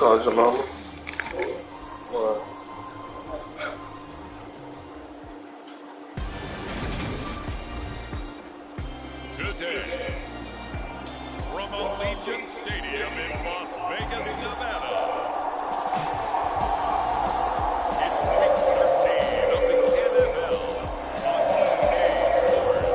called your mama? What? Today, from Allegiant Stadium in Las Vegas, Nevada, it's Week 13 of the NFL on EA Sports.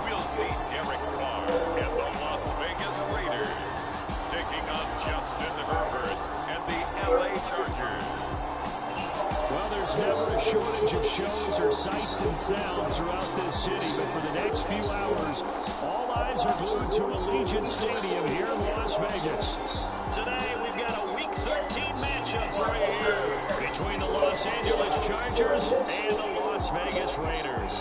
We'll see Derek Carr and the Las Vegas Raiders taking on Justin Herbert and the LA Chargers. Well, there's never a shortage of shows or sights and sounds throughout this city, but for the next few hours, all eyes are glued to Allegiant Stadium here in Las Vegas. Today, we've got a Week 13 matchup right here between the Los Angeles Chargers and the Las Vegas Raiders.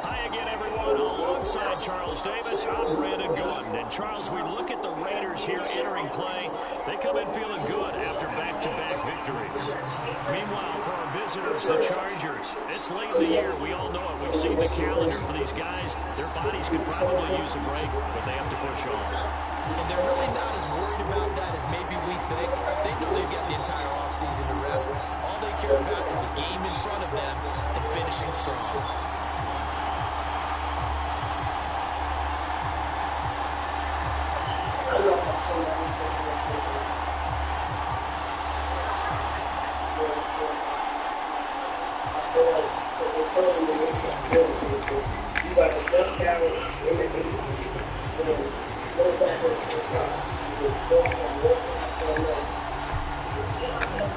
Hi again, everyone. Alongside Charles Davis, I'm Brandon Gordon. And Charles, we look at the Raiders here entering play. They come in feeling good after back-to-back victories. Meanwhile, for our visitors, the Chargers, it's late in the year. We all know it. We've seen the calendar for these guys. Their bodies could probably use a break, but they have to push on. And they're really not as worried about that as maybe we think. They know they've got the entire offseason to rest. All they care about is the game in front of them and finishing strong.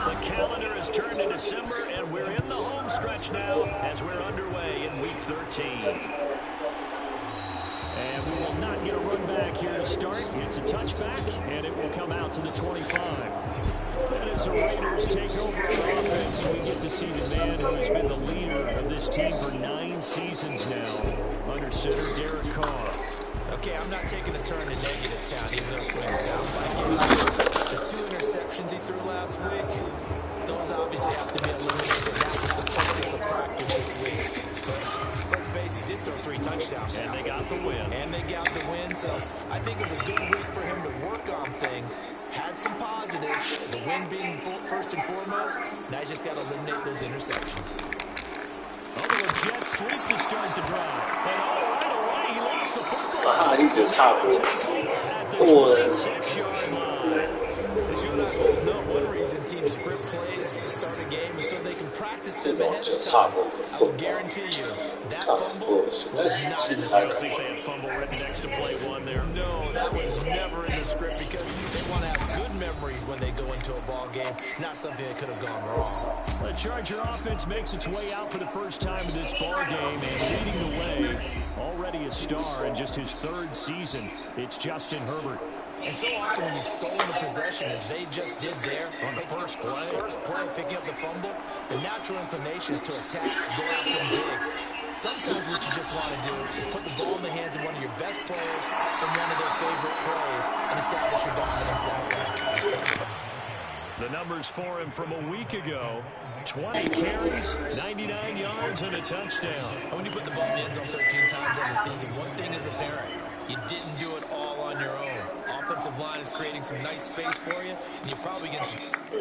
The calendar has turned to December, and we're in the home stretch now as we're underway in Week 13. And we will not get a run back here to start. It's a touchback, and it will come out to the 25. And as the Raiders take over on offense, we get to see the man who has been the leader of this team for 9 seasons now, under center Derek Carr. Okay, I'm not taking a turn to negative town, even though it's going to sound like it. The 2 interceptions he threw last week, those obviously have to be eliminated. That was the focus of practice this week. But let's face it, he did throw 3 touchdowns. And they got the win. And they got the win, so I think it was a good week for him to work on things. Had some positives, the win being first and foremost. Now he's just got to eliminate those interceptions. Oh, the jet sweep to start the drive. And right away, he lost the football. Wow, he just hobbled. At the Boy. 26-yard line. As you and I both know, one reason teams script plays to start a game is so they can practice them ahead of time. I will guarantee you, that fumble was not in the I script. don't think they had fumble written next to play 1 there. No, that was never in the script because they want to have good memories when they go into a ball game, not something that could have gone wrong. The Charger offense makes its way out for the first time in this ball game, and leading the way, already a star in just his 3rd season, it's Justin Herbert. And so often when you've stolen the possession, as they just did there, On the first play, picking up the fumble, the natural inclination is to attack, go after them big. Sometimes what you just want to do is put the ball in the hands of one of your best players in one of their favorite plays and establish your dominance that way. the numbers for him from a week ago. 20 carries, 99 yards, and a touchdown. When you put the ball in the end zone 13 times in the season, one thing is apparent. You didn't do it all on your own. Offensive line is creating some nice space for you, and you're probably getting some...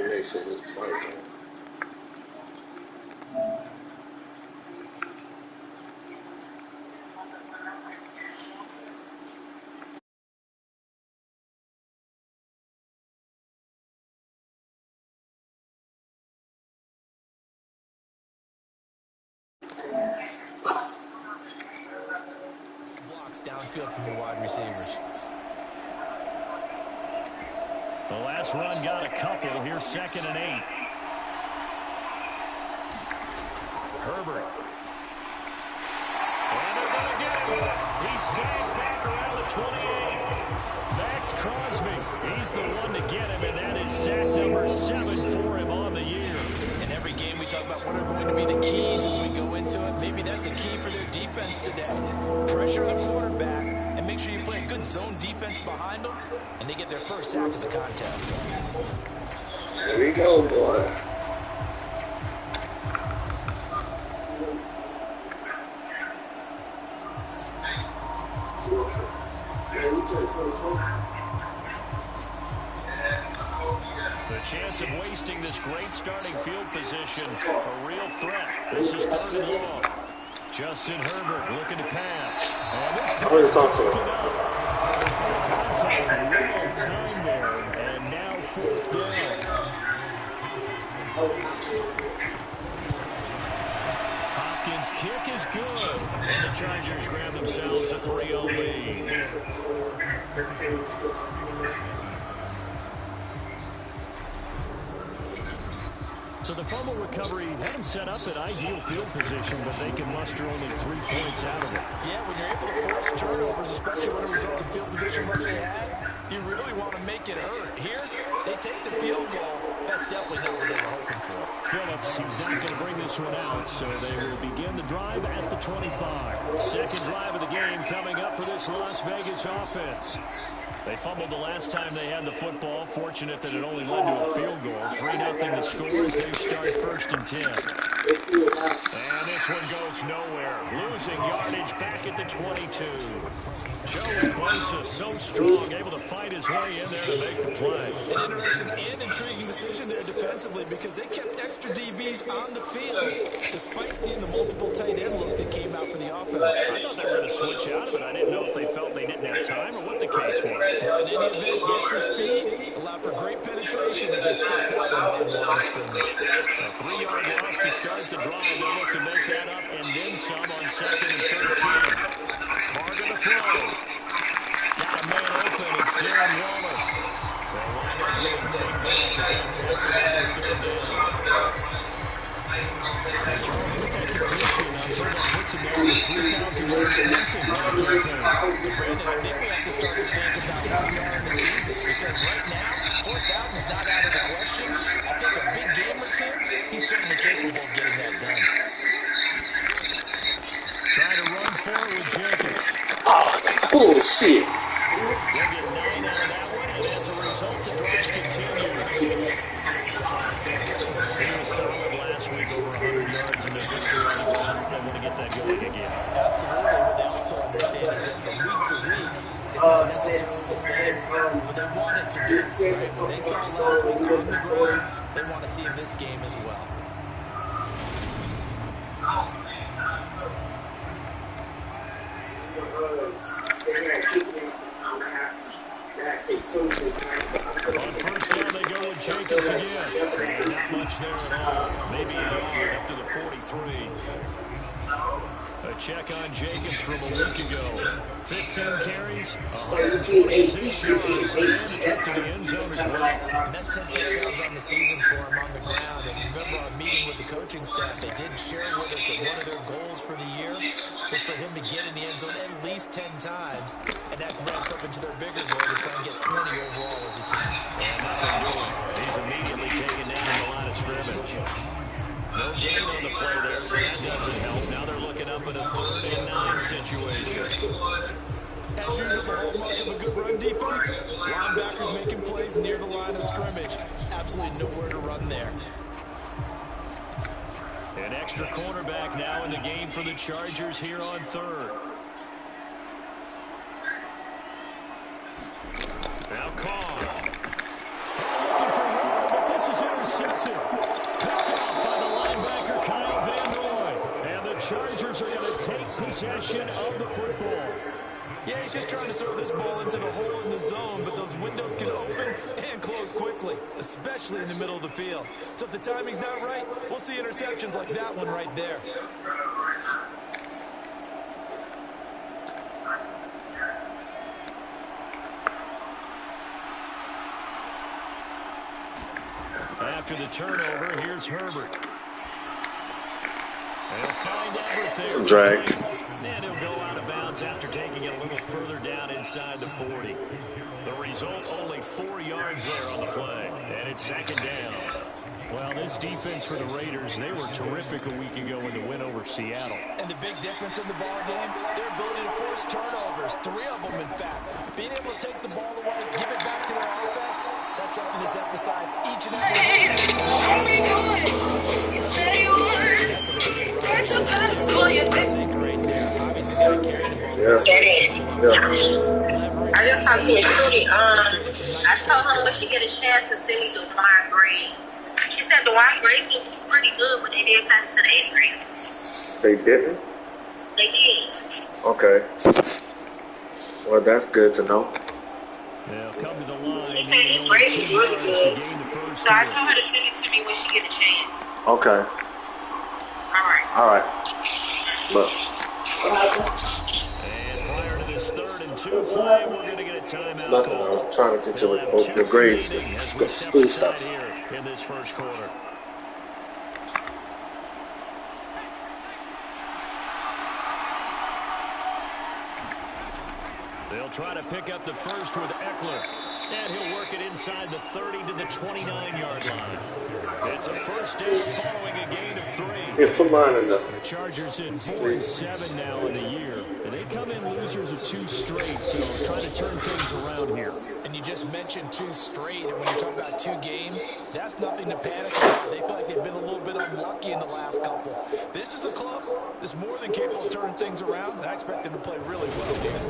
blocks downfield from your wide receivers. The last run got a couple. Here's 2nd and 8. Herbert. And they're going to get him. He's sacked back around the 28. Max Crosby, he's the one to get him, and that is sack number 7 for him on the year. In every game we talk about what are going to be the keys as we go into it. Maybe that's a key for their defense today. Pressure the quarterback and make sure you play a good zone defense behind them, and they get their first sack of the contest. There we go, boy. The chance of wasting this great starting field position, a real threat. This is 3rd and long. Justin Herbert looking to pass. And this I'm going to talk to him. contact real time there, and now 4th down. Hopkins' kick is good, and the Chargers grab themselves a 3-0 lead. So the fumble recovery had them set up at ideal field position, but they can muster only 3 points out of it. Yeah, when you're able to force turnovers, especially when it results in field position like they had, you really want to make it hurt. Here, they take the field goal. That's definitely not what they were hoping for. Phillips, he's not going to bring this one out, so they will begin the drive at the 25. Second drive of the game coming up for this Las Vegas offense. They fumbled the last time they had the football. Fortunate that it only led to a field goal. 3-0 to score as they start 1st and 10. And this one goes nowhere. Losing yardage back at the 22. Joey Bosa, so strong, able to fight his way in there to make the play. An interesting and intriguing decision there defensively because they kept extra DBs on the field despite seeing the multiple tight end look that came out for the offense. I thought they were going to switch out of it. I didn't know if they felt they didn't have time or what the case was. Well, in any event, extra speed allowed for great penetration as they stepped out on the line of scrimmage. A 3-yard loss to start the drive. They'll look to make that up and then some on 2nd and 13. Carter to throw. Got a man open. It's Darren Waller. They'll wind up getting taken back as that sets it up to 3rd down. Hey, Charles, what's that condition? I'm sure that puts him there with 3,000 yards missing. Brandon, I think we have to start to think about where we are in the season because right now, 4,000 is not out of the question. I think a big game or two, he's certainly capable of getting that done. Try to run forward with Jenkins. Bullshit. They'll get 9 out of that one, and as a result, the drive continues. He was solid last week, over 100 yards in the victory on the ground. They want to get that going again. Absolutely. What they also understand is that from week to week, it's not necessarily the same, but they want it to be. Right? When they saw it last week on the ground, they want to see in this game as well. On 1st down, they go with Jenkins again. And not much there at all. Maybe a yard up to the 43. A check on Jenkins from a week ago. 15 carries, 126 yards, and a trip to the end zone as well. And that's 10 touchdowns on the season for him on the ground. And remember, on meeting with the coaching staff, they did share with us that one of their goals for the year was for him to get in the end zone at least 10 times. And that ramps up into their bigger goal to try and get 20 overall as a team. And nothing doing. He's immediately taken down in the line of scrimmage. No gain on the play there, so that doesn't help. Now they're looking up at a 3rd and 9 situation. As usual, the hallmark of a good run defense, linebackers making plays near the line of scrimmage. Absolutely nowhere to run there. An extra cornerback now in the game for the Chargers here on 3rd. Now Carr. Looking for Rowe, but this is intercepted. Picked off by the linebacker Kyle Van Noy. And the Chargers are going to take possession of the football. Yeah, he's just trying to throw this ball into the hole in the zone, but those windows can open and close quickly, especially in the middle of the field. So if the timing's not right, we'll see interceptions like that one right there. After the turnover, here's Herbert. They'll find Everett there. Drag. And he'll go out of bounds downs after taking it a little further down inside the 40. The result, only 4 yards there on the play. And it's second down. Well, this defense for the Raiders, they were terrific a week ago in the win over Seattle. And the big difference in the ball game, their ability to force turnovers. 3 of them, in fact. Being able to take the ball away, give it back to their offense, that's something that's emphasized each and every week. You said you would. Get your pants on your Right there. Obviously, got to carry the ball. I just talked to Miss Trudy. I told her when she get a chance to send me the Dwayne grades. She said Dwayne grades was pretty good when they did pass to the 8th grade. They didn't? They did. Okay. Well, that's good to know. They'll come to the line. She said his grades was really good. So I told her to send it to me when she get a chance. Okay. All right. Look. And prior to this 3rd and 2 play, we're going to get a timeout. Nothing. I was trying to get to the grades. School stuff. Here in this first quarter. They'll try to pick up the first with Eckler. And he'll work it inside the 30 to the 29-yard line. It's a first down following a gain of 3. Yeah, put mine in there. The Chargers in 4-7 now in the year. And they come in losers of 2 straight, so trying to turn things around here. And you just mentioned 2 straight, and when you talk about 2 games, that's nothing to panic about. They feel like they've been a little bit unlucky in the last couple. This is a club that's more than capable of turning things around, and I expect them to play really well here.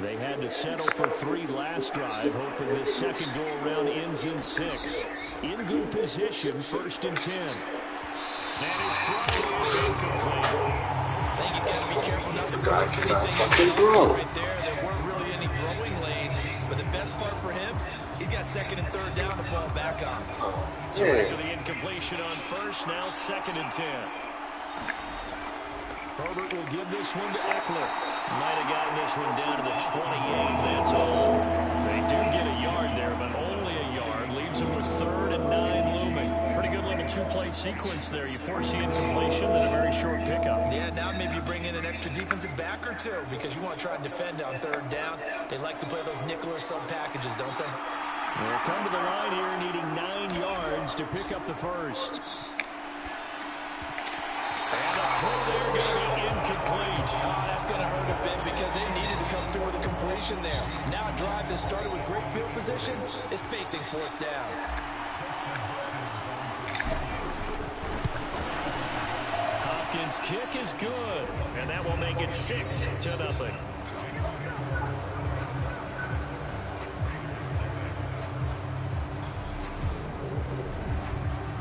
They had to settle for 3 last drive, hoping this second go-around ends in 6. In good position, 1st and 10. And his throw is incomplete. I think he's got to be careful not to This push guy's not anything fucking wrong. right there. There weren't really any throwing lanes, but the best part for him, he's got 2nd and 3rd down to fall back on. So after the incompletion on 1st, now 2nd and 10. Herbert will give this one to Eckler. Might have gotten this one down to the 28. That's all. They do get a yard there, but only a yard. Leaves them with 3rd and 9 looming. Pretty good little 2-play sequence there. You force the incompletion, then a very short pickup. Yeah, now maybe you bring in an extra defensive back or 2 because you want to try and defend on 3rd down. They like to play those nickel or sub packages, don't they? They'll come to the line here needing 9 yards to pick up the first. And the throw there going to be incomplete. Oh, that's going to hurt a bit because they needed to come through with a completion there. Now a drive that started with great field position is facing 4th down. Hopkins' kick is good, and that will make it 6-0.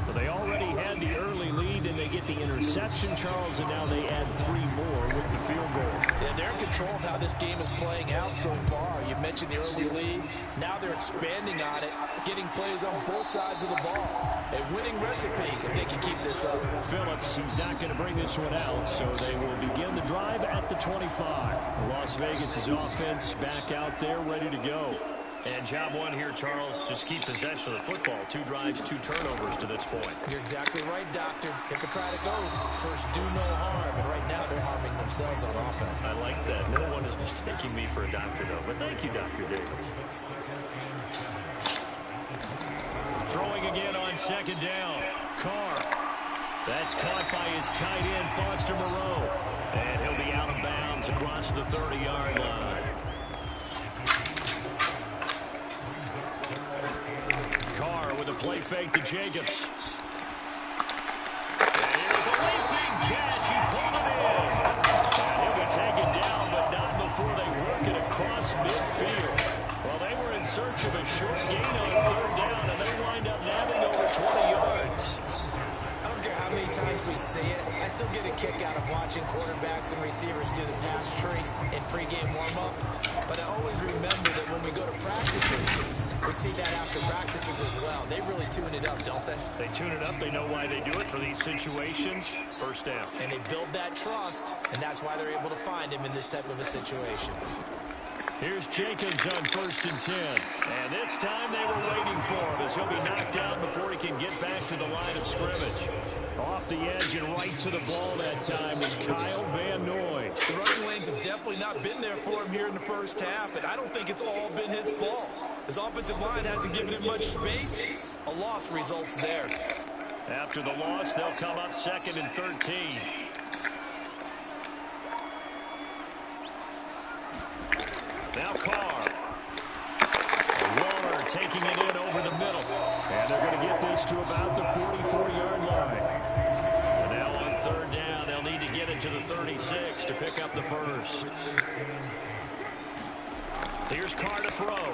Well, they already had the early lead, and they get the interception, Charles, and now they add 3 more with the field goal. Yeah, they're in control of how this game is playing out so far. You mentioned the early lead. Now they're expanding on it, getting plays on both sides of the ball. A winning recipe if they can keep this up. Phillips, he's not going to bring this one out, so they will begin the drive at the 25. Las Vegas' offense back out there, ready to go. And job 1 here, Charles, just keep possession of the football. 2 drives, 2 turnovers to this point. You're exactly right, Doctor. Hippocratic oath. First, do no harm. And right now, they're harming themselves on offense. I like that. No one is mistaking me for a doctor, though. But thank you, Dr. Davis. Throwing again on 2nd down. Carr. That's caught by his tight end, Foster Moreau. And he'll be out of bounds across the 30-yard line. Carr with a play fake to Jacobs. And here's a leaping catch. He pulled it in. And he'll be taken down, but not before they work it across midfield. Well, they were in search of a short gain on 3rd down, and they wind up nabbing over 20 yards. I don't care how many times we see it. I still get a kick out of watching quarterbacks and receivers do the pass tree in pregame warm-up. But I always remember that when we go to practices, we see that after practices as well. They really tune it up, don't they? They tune it up. They know why they do it for these situations. First down. And they build that trust, and that's why they're able to find him in this type of a situation. Here's Jacobs on 1st and 10. And this time they were waiting for him as he'll be knocked down before he can get back to the line of scrimmage. Off the edge and right to the ball that time was Kyle Van Noy. The running lanes have definitely not been there for him here in the first half, and I don't think it's all been his fault. His offensive line hasn't given him much space. A loss results there. After the loss, they'll come up 2nd and 13. Now Carr. Waller taking it in over the middle. And they're going to get this to about the 44-yard line. And now on 3rd down, they'll need to get it to the 36 to pick up the first. Here's Carr to throw.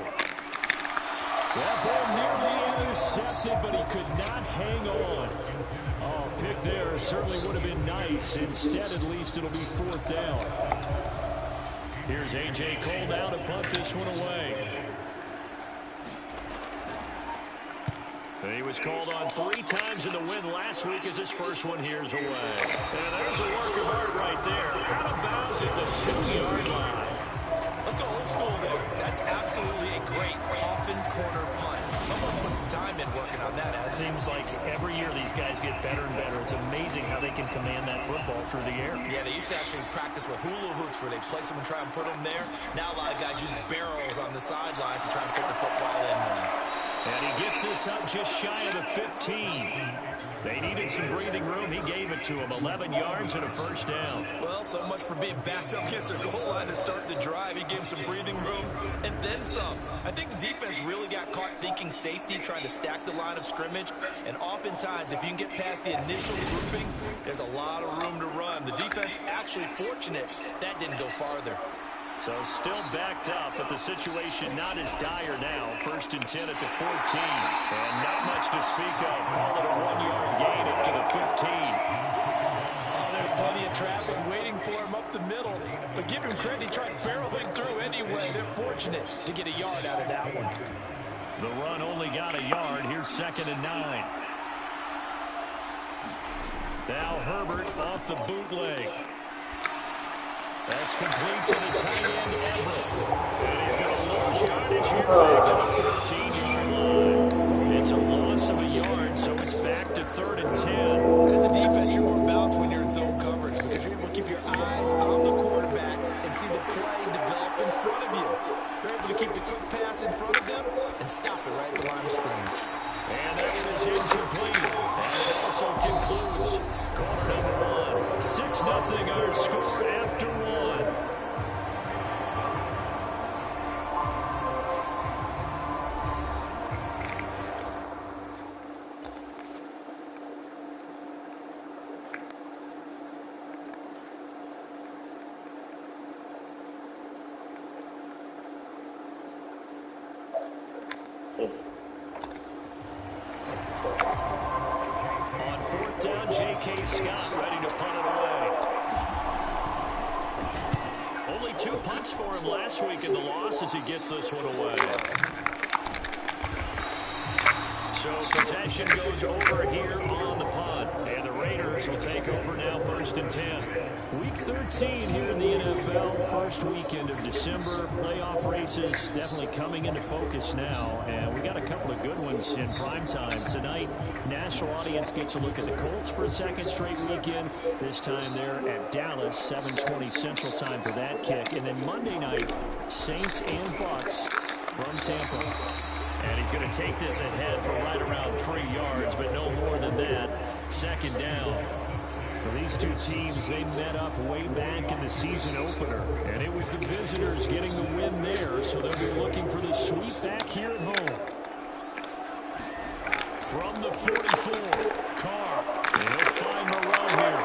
That ball nearly intercepted, but he could not hang on. Oh, pick there certainly would have been nice. Instead, at least it'll be 4th down. Here's A.J. Cole now to punt this one away. He was called on 3 times in the win last week as his first one here's away. And there's a work of art right there. Out of bounds at the 2-yard line. Let's go old school there. That's absolutely a great coffin corner punt. Someone put some time in working on that. It seems like every year these guys get better and better. It's amazing how they can command that football through the air. Yeah, they used to actually practice with hula hoops where they place them and try and put them there. Now a lot of guys use barrels on the sidelines to try and put the football in. And he gets this up just shy of the 15. They needed some breathing room. He gave it to him. 11 yards and a first down. Well, so much for being backed up against their goal line to start the drive. He gave him some breathing room and then some. I think the defense really got caught thinking safety, trying to stack the line of scrimmage. And oftentimes, if you can get past the initial grouping, there's a lot of room to run. The defense actually fortunate that didn't go farther. So still backed up, but the situation not as dire now. 1st and 10 at the 14. And not much to speak of. Call it a 1-yard gain up to the 15. Oh, there's plenty of traffic waiting for him up the middle. But give him credit, he tried barreling through anyway. They're fortunate to get a yard out of that one. The run only got a yard. Here's 2nd and 9. Now Herbert off the bootleg. That's complete to the tight end, Everett. And he's going to lose yardage here back to the 13-yard line. It's a loss of a yard, so it's back to 3rd and 10. As a defense, you're more balanced when you're in zone coverage because you're able to keep your eyes on the quarterback and see the play develop in front of you. They're able to keep the quick pass in front of them and stop it right at the line of scrimmage. And that one is incomplete. And it also concludes quarter number 1. 6-0 our score after 1. On 4th down, J.K. Scott ready to punt it away. Only 2 punts for him last week in the loss as he gets this one away. So possession goes over here on the punt. And the Raiders will take over now 1st and 10. Week 13 here in the NFL. First weekend of December. Playoff races definitely coming into focus now. And we got a couple of good ones in prime time. Tonight, national audience gets a look at the Colts for a 2nd straight weekend. This time they're at Dallas, 7:20 Central Time for that kick. And then Monday night, Saints and Bucks from Tampa. And he's going to take this ahead for right around 3 yards, but no more than that. 2nd down. Well, these two teams, they met up way back in the season opener. And it was the visitors getting the win there, so they'll be looking for the sweep back here at home. From the 44, Carr. And he'll find Moreau here.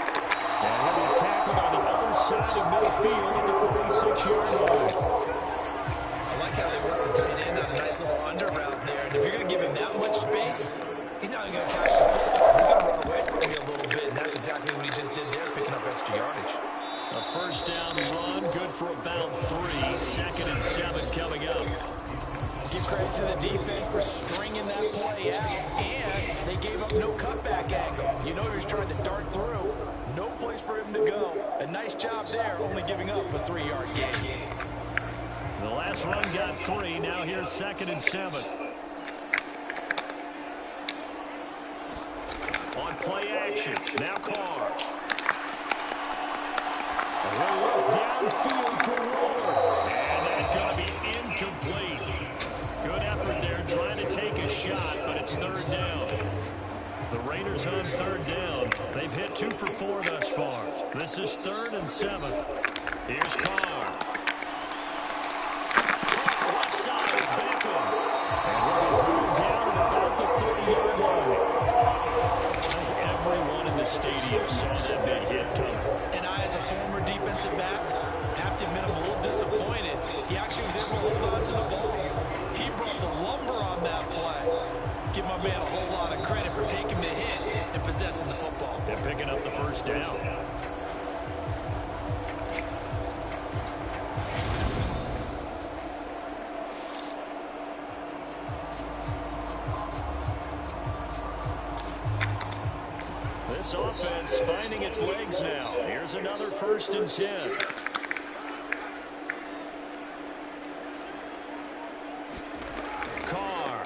And he'll be tackled on the other side of midfield at the 46-yard line. I like how they work the tight end on a nice little under route there. And if you're going to give him that much space, he's not even going to catch the football. He's going to run away from you a little bit, and that's exactly what he just did there, picking up extra yardage. A 1st down run, good for about 3. 2nd and 7 coming up. Give credit to the defense for stringing that play out, and they gave up no cutback angle. You know he was trying to dart through. No place for him to go. A nice job there, only giving up a 3-yard gain. The last run got 3. Now here's 2nd and 7. On play action. Now Carr. He'll look downfield for Ward. And that's going to be incomplete. Good effort there trying to take a shot, but it's 3rd down. The Raiders on 3rd down. They've hit 2 for 4 thus far. This is 3rd and 7. Here's Carr. Left side is Beckham. And we'll be brought down at about the 30-yard line. Everyone in the stadium saw that big hit coming. And I, as a former defensive back, have to admit I'm a little disappointed. He actually was able to hold on to the ball. He brought the lumber on that play. Give my man a whole lot of credit for taking the hit and possessing the football. And picking up the 1st down. This offense finding its legs now. Here's another 1st and 10. Carr.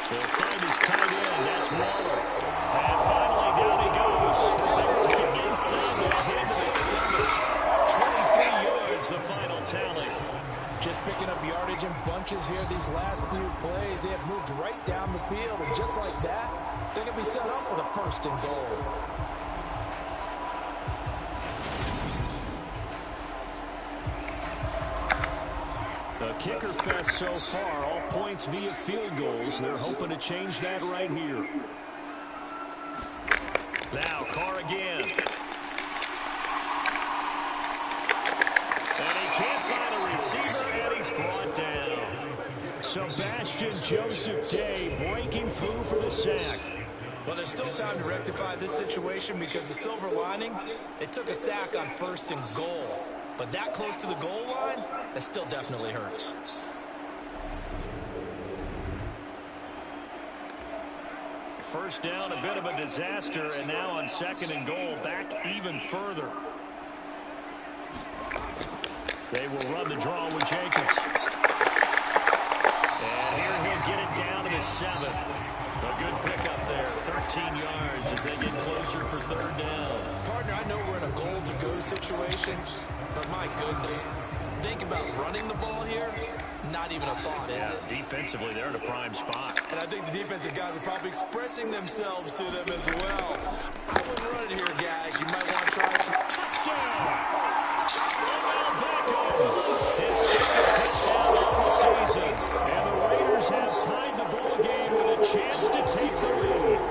They'll find his tight end. That's Waller. And finally down he goes. They work it inside the 10 to the 7. 23 yards, the final tally. Just picking up yardage in bunches here these last few plays. They have moved right down the field, and just like that, they're going to be set up for the 1st and goal. The kicker fest so far, all points via field goals. They're hoping to change that right here. Now, Carr again. And he can't find a receiver, and he's brought down. Sebastian Joseph Day breaking through for the sack. Well, there's still time to rectify this situation because the silver lining, they took a sack on 1st and goal. But that close to the goal line, that still definitely hurts. First down, a bit of a disaster, and now on 2nd and goal, back even further. They will run the draw with Jacobs. And here he'll get it down to the 7. A good pickup there, 13 yards as they get closer for 3rd down. Partner, I know we're in a goal-to-go situation, but my goodness, think about running the ball here. Not even a thought, is it? Defensively, they're in a prime spot. And I think the defensive guys are probably expressing themselves to them as well. I wouldn't run it here, guys. You might want to try it. Touchdown! His second touchdown of the season. And the Raiders have tied the ball game with a chance to take the lead.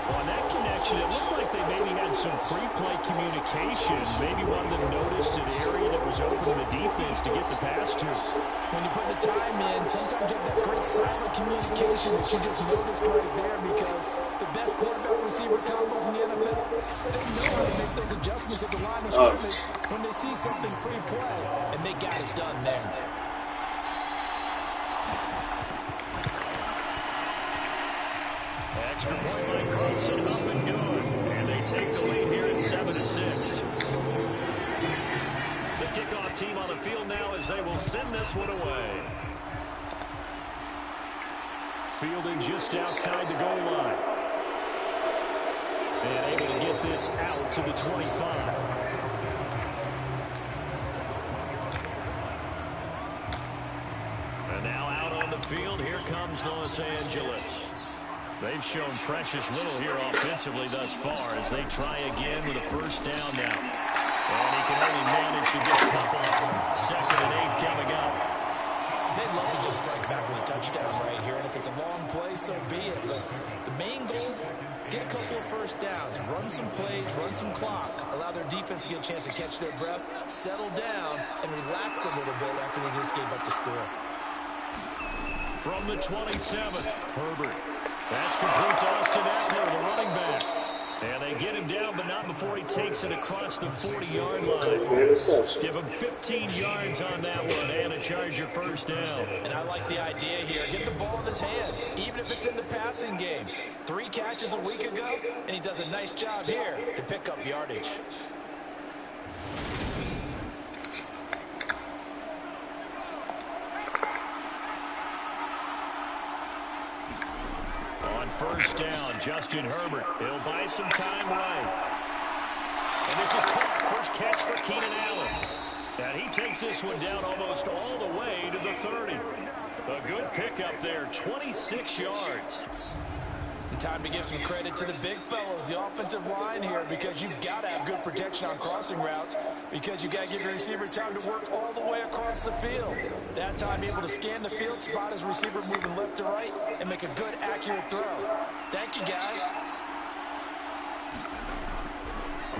On that connection, it looked like they maybe had some pre-play communication. Maybe one of them noticed an area that was open to the defense to get the pass to. When you put the time in, sometimes you have that great silent communication that you just noticed right there because the best quarterback receiver combos in the NFL, they know how to make those adjustments at the line of scrimmage when they see something pre-play, and they got it done there. Extra point by Carlson, up and good. And they take the lead here at 7-6. The kickoff team on the field now as they will send this one away. Fielding just outside the goal line. And able to get this out to the 25. And now out on the field, here comes Los Angeles. They've shown precious little here offensively thus far as they try again with a 1st down now. And he can only manage to get a couple of them. 2nd and 8 coming up. They'd love to just strike back with a touchdown right here, and if it's a long play, so be it. But the main goal, get a couple of 1st downs, run some plays, run some clock, allow their defense to get a chance to catch their breath, settle down, and relax a little bit after they just gave up the score. From the 27, Herbert. That's complete to Austin Eckler, the running back. And they get him down, but not before he takes it across the 40-yard line. Give him 15 yards on that one and a Charger 1st down. And I like the idea here. Get the ball in his hands, even if it's in the passing game. 3 catches a week ago, and he does a nice job here to pick up yardage. first down. Justin Herbert. He'll buy some time right. And this is caught. First catch for Keenan Allen. And he takes this one down almost all the way to the 30. A good pickup there, 26 yards. Time to give some credit to the big fellows, the offensive line here, because you've got to have good protection on crossing routes, because you've got to give your receiver time to work all the way across the field. That time, able to scan the field, spot his receiver moving left to right, and make a good, accurate throw. Thank you, guys.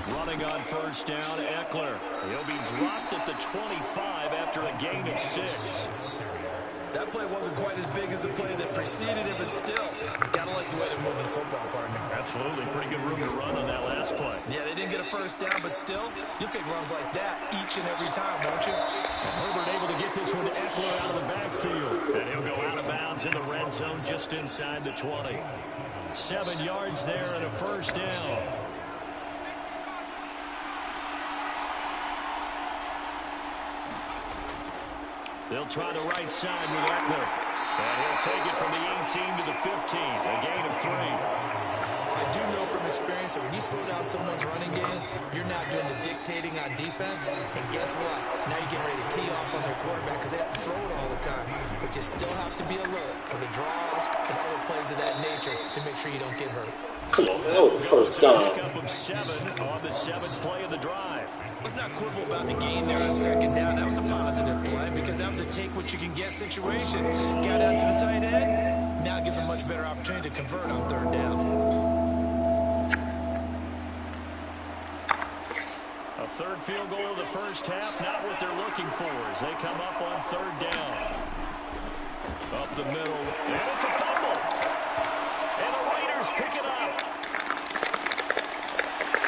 Running on first down, Eckler. He'll be dropped at the 25 after a gain of 6. That play wasn't quite as big as the play that preceded it, but still, gotta like the way they're moving the football, partner. Absolutely. Pretty good room to run on that last play. Yeah, they didn't get a first down, but still, you'll take runs like that each and every time, won't you? And Herbert able to get this one to Eckler out of the backfield. And he'll go out of bounds in the red zone just inside the 20. 7 yards there and a first down. They'll try the right side with Eckler. And he'll take it from the 18 to the 15. A gain of 3. I do know from experience that when you slow down someone's running game, you're not doing the dictating on defense. And guess what? Now you're getting ready to tee off on their quarterback because they have to throw it all the time. But you still have to be alert for the draws and other plays of that nature to make sure you don't get hurt. Come on, man. That was the first down. Pickup of 7 on the 7th play of the drive. Let's not quibble about the gain there on second down. That was a positive play because that was a take-what-you-can-get situation. Got out to the tight end. Now gives a much better opportunity to convert on third down. A third field goal of the first half, not what they're looking for as they come up on third down. Up the middle, and it's a fumble. And the Raiders pick it up.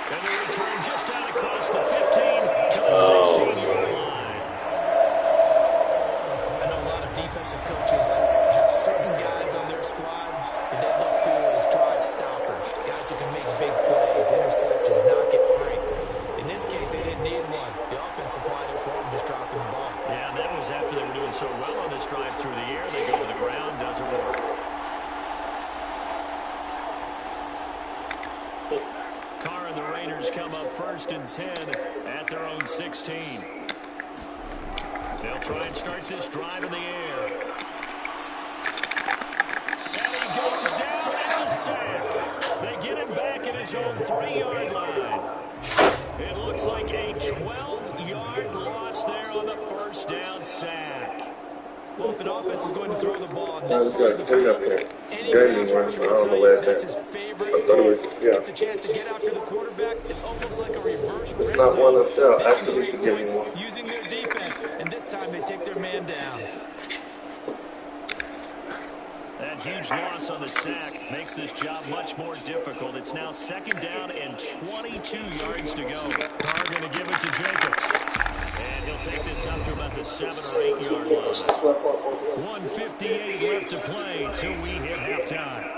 And the return just out across the 15 to the 16-yard line. I know a lot of defensive coaches have certain guys on their squad that they look to as drive stoppers. Guys who can make big plays, interceptions, knock it free. In this case, they didn't need one. The offense supplied it for them, just dropping the ball. Yeah, and that was after they were doing so well on this drive through the air. They go to the ground, doesn't work. Carr and the Raiders come up first and 10 at their own 16. They'll try and start this drive in the air. And he goes down as a sack. They get him back at his own 3-yard line. It looks like a 12-yard loss there on the first down sack. Well, if an offense is going to throw the ball, Put it up here. Jamie runs. I don't know where it's at. that's his favorite. I thought it was, yeah. Gets a chance to get after the quarterback. It's almost like a reverse. It's not one up there. They Actually, can give create me one. points using their defense, and this time they take their man down. That huge loss on the sack makes this job much more difficult. It's now second down and 22 yards to go. Carr going to give it to Jacobs. And he'll take this up to about the 7 or 8 yard line. 1:58 left to play till we hit halftime.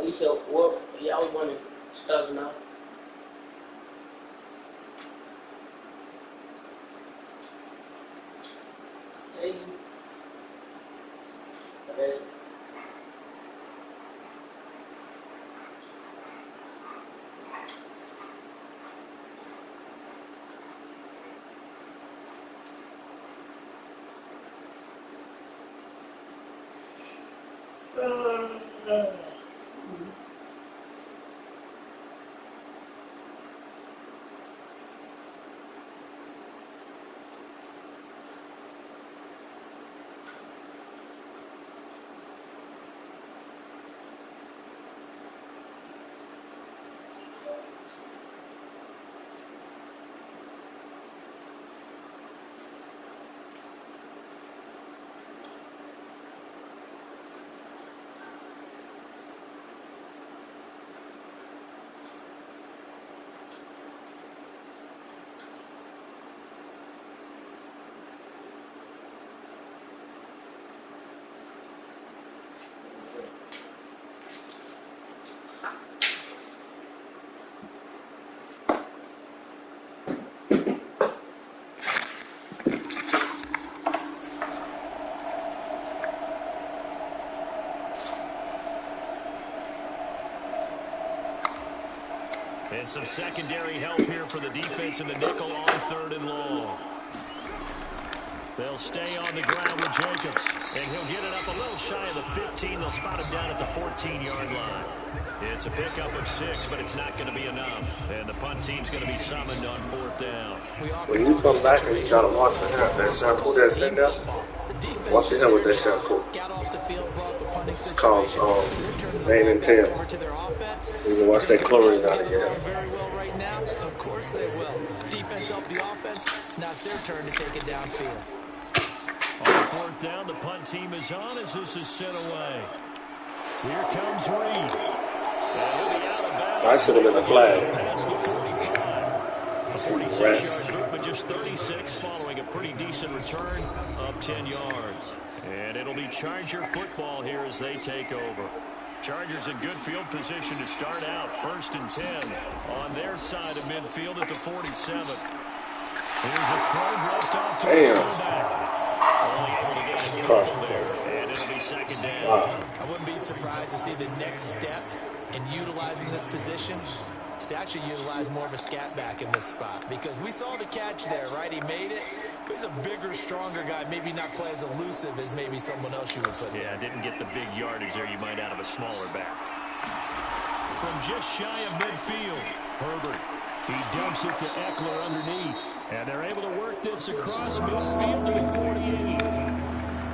You said, what? Y'all was running stuff now? Hey. And some secondary help here for the defense in the nickel on 3rd and long. They'll stay on the ground with Jacobs. And he'll get it up a little shy of the 15. They'll spot him down at the 14-yard line. It's a pickup of 6, but it's not going to be enough. And the punt team's going to be summoned on 4th down. When you come back and you got to wash your hair, that shampoo that's in there, wash your hair with that shampoo. It's called mane and tail. You can wash that chlorine out of your hair. Very well right now. Of course they will. Defense help the offense. Now it's their turn to take it downfield. On 4th down, the punt team is on as this is sent away. Here comes Reed. I should have been a flag. Past the 45. A 46-yard movement, just 36, following a pretty decent return of 10 yards. And it'll be Charger football here as they take over. Chargers in good field position to start out. 1st and 10 on their side of midfield at the 47. Here's a throw left off to the fullback. Only able to get a goal there. And it'll be 2nd down. I wouldn't be surprised to see the next step in utilizing this position. To actually utilize more of a scat back in this spot, because we saw the catch there, right? He made it, but he's a bigger, stronger guy, maybe not quite as elusive as maybe someone else you would put in. Yeah, didn't get the big yardage there you might out of a smaller back. From just shy of midfield, Herbert. He dumps it to Eckler underneath, and they're able to work this across midfield to the 48.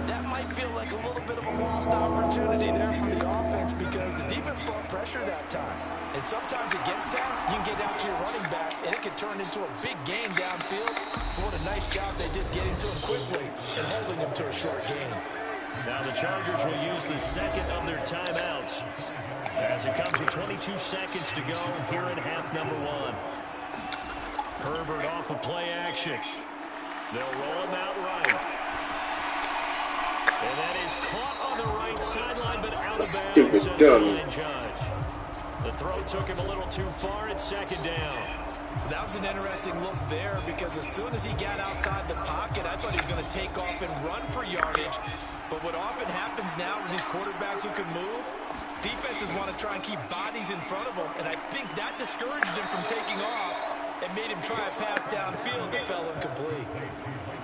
That might feel like a little bit of a lost opportunity there for the offense, because the defense brought pressure that time. And sometimes against that, you can get out to your running back, and it can turn into a big gain downfield. What a nice job they did getting to him quickly and holding him to a short gain. Now the Chargers will use the second of their timeouts as it comes with 22 seconds to go here in half number 1. Herbert off of play action. They'll roll him out right. And that is caught on the right sideline, but out of bounds. Stupid dummy. The throw took him a little too far. It's 2nd down. That was an interesting look there, because as soon as he got outside the pocket, I thought he was going to take off and run for yardage. But what often happens now with these quarterbacks who can move, defenses want to try and keep bodies in front of them, and I think that discouraged him from taking off and made him try a pass downfield that fell incomplete.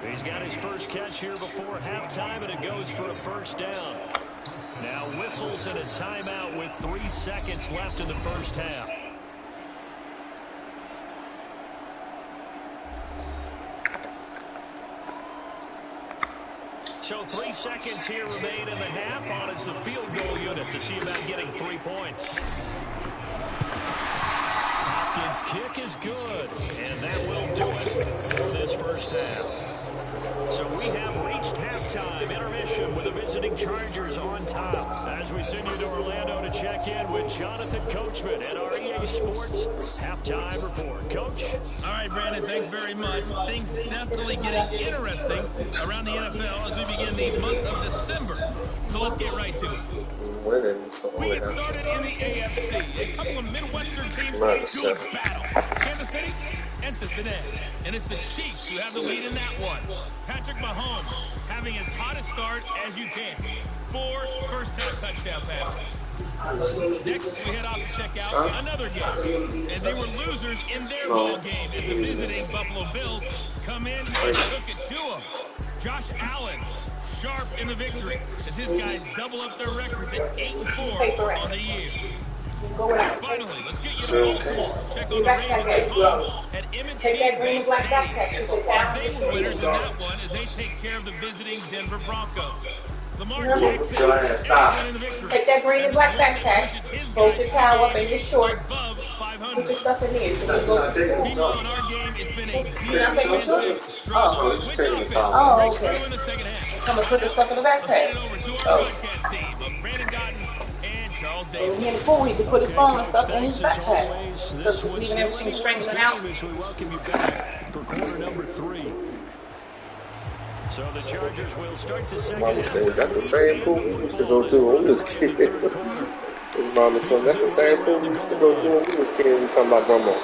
He's got his first catch here before halftime, and it goes for a 1st down. Now whistles and a timeout with 3 seconds left in the first half. So 3 seconds here remain in the half. On is the field goal unit to see about getting 3 points. Hopkins' kick is good, and that will do it for this first half. So we have reached halftime intermission with the visiting Chargers on top. As we send you to Orlando to check in with Jonathan Coachman at our EA Sports halftime report. Coach? All right, Brandon, thanks very much. Things definitely getting interesting around the NFL as we begin the month of December. So let's get right to it. We get started in the AFC. A couple of Midwestern teams doing battle. Kansas City and Cincinnati. And it's the Chiefs who have the lead in that one. Patrick Mahomes having as hot a start as you can. 4 touchdown passer. Next, we head off to check out another game. And they were losers in their ball game as the visiting Buffalo Bills come in and took it to them. Josh Allen, sharp in the victory as his guys double up their records at 8-4 on the year. Finally, let's get you to Baltimore. Check on the Ravens at home at M&T Bank Stadium. They were winners in that one as they take care of the visiting Denver Broncos. Lamar Jackson in the victory. Take that green and black backpack, fold your towel up in your short, put your stuff in there. Meanwhile, in our game, it's been a defensive struggle. Okay. Come and put the stuff in the backpack. Brandon Gotten and Charles When Davis. he in the pool, he could put his phone and stuff in his backpack. Because just leaving everything strangling out. As we welcome you back for quarter number 3. So the Chargers will start the second Mama half. said, that's the same pool we used to go to when we was kids. His mama told me, that's the same pool we used to go to when we was kids and come by grandma.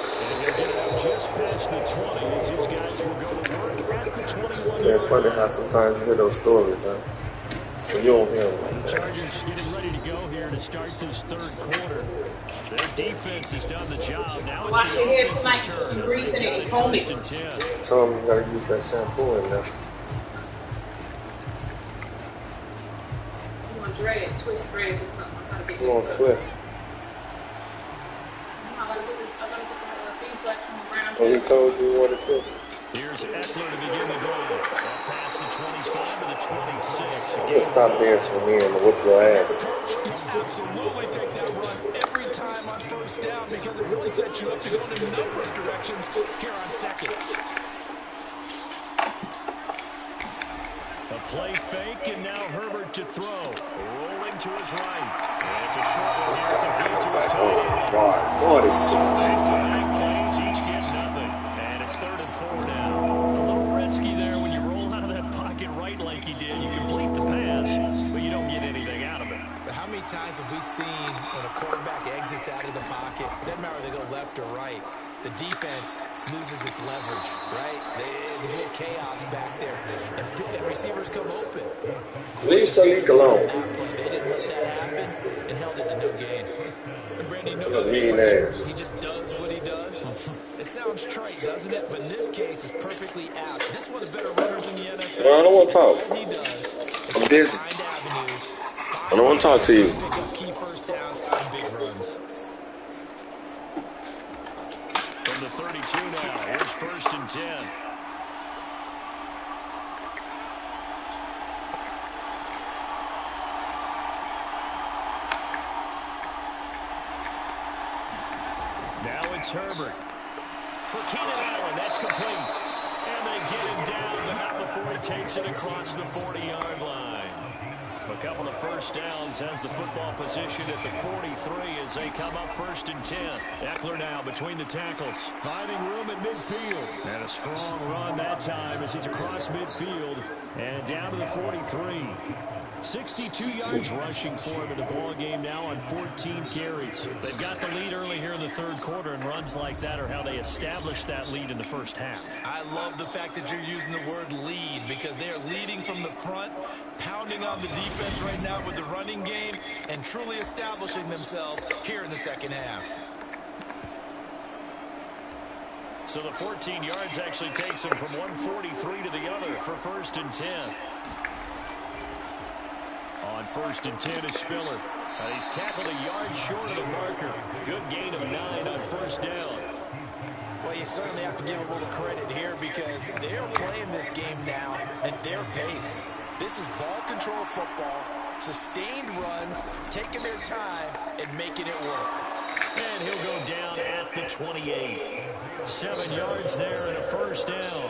Just past the 20 as his guys will go to work at the 21. So it's funny how sometimes you hear those stories, huh? But you don't hear them like that. Chargers getting ready to go here to start this third quarter. Their defense has done the job. Now it's Wash your hair tonight, put some grease in it, and comb it. Tell them you gotta use that shampoo in there. Dread, twist threads or something. I'm trying to get You want twist. Well, he told you what it was. Here's Eckler to begin the drive. Past the 25 to the 26. Just stop being so mean and whip your ass. You absolutely take that run every time on first down because it really sets you up to go in a number of directions here on second. A play fake, and now Herbert to throw. Rolling to his right. And it's a short one complete to his Oh, God. Boy, this shit. Back-to-back plays, each get nothing. And it's 3rd and 4 now. A little risky there when you roll out of that pocket right like you did. You complete the pass, but you don't get anything out of it. But how many times have we seen when a quarterback exits out of the pocket, doesn't matter whether they go left or right, the defense loses its leverage, right? There's a little chaos back there, and receivers come open. Leave Salik alone. They didn't let that happen and held it to no gain. And Brandy, no other Mean choice. ass. He just does what he does. It sounds trite, doesn't it? But in this case, it's perfectly apt. This is one of the better runners in the NFL. No, I don't want to talk. All he does I'm busy. find avenues. I don't want to talk to you. Pick up key first downs and big runs. From the 32 now, here's 1st and 10. Now it's Herbert. For Keenan Allen, that's complete. And they get him down, but not before he takes it across the 40-yard line. A couple of first downs has the football position at the 43 as they come up 1st and 10. Eckler now between the tackles, finding room at midfield. And a strong run that time as he's across midfield and down to the 43. 62 yards rushing for him in the ball game now on 14 carries. They've got the lead early here in the third quarter, and runs like that are how they establish that lead in the first half. I love the fact that you're using the word lead because they are leading from the front, pounding on the defense right now with the running game, and truly establishing themselves here in the second half. So the 14 yards actually takes them from 143 to the other for 1st and 10. On 1st and 10 is Spiller. He's tackled a yard short of the marker. Good gain of 9 on 1st down. Well, you certainly have to give a little credit here because they're playing this game now at their pace. This is ball control football, sustained runs, taking their time and making it work. And he'll go down at the 28. 7 yards there and a 1st down.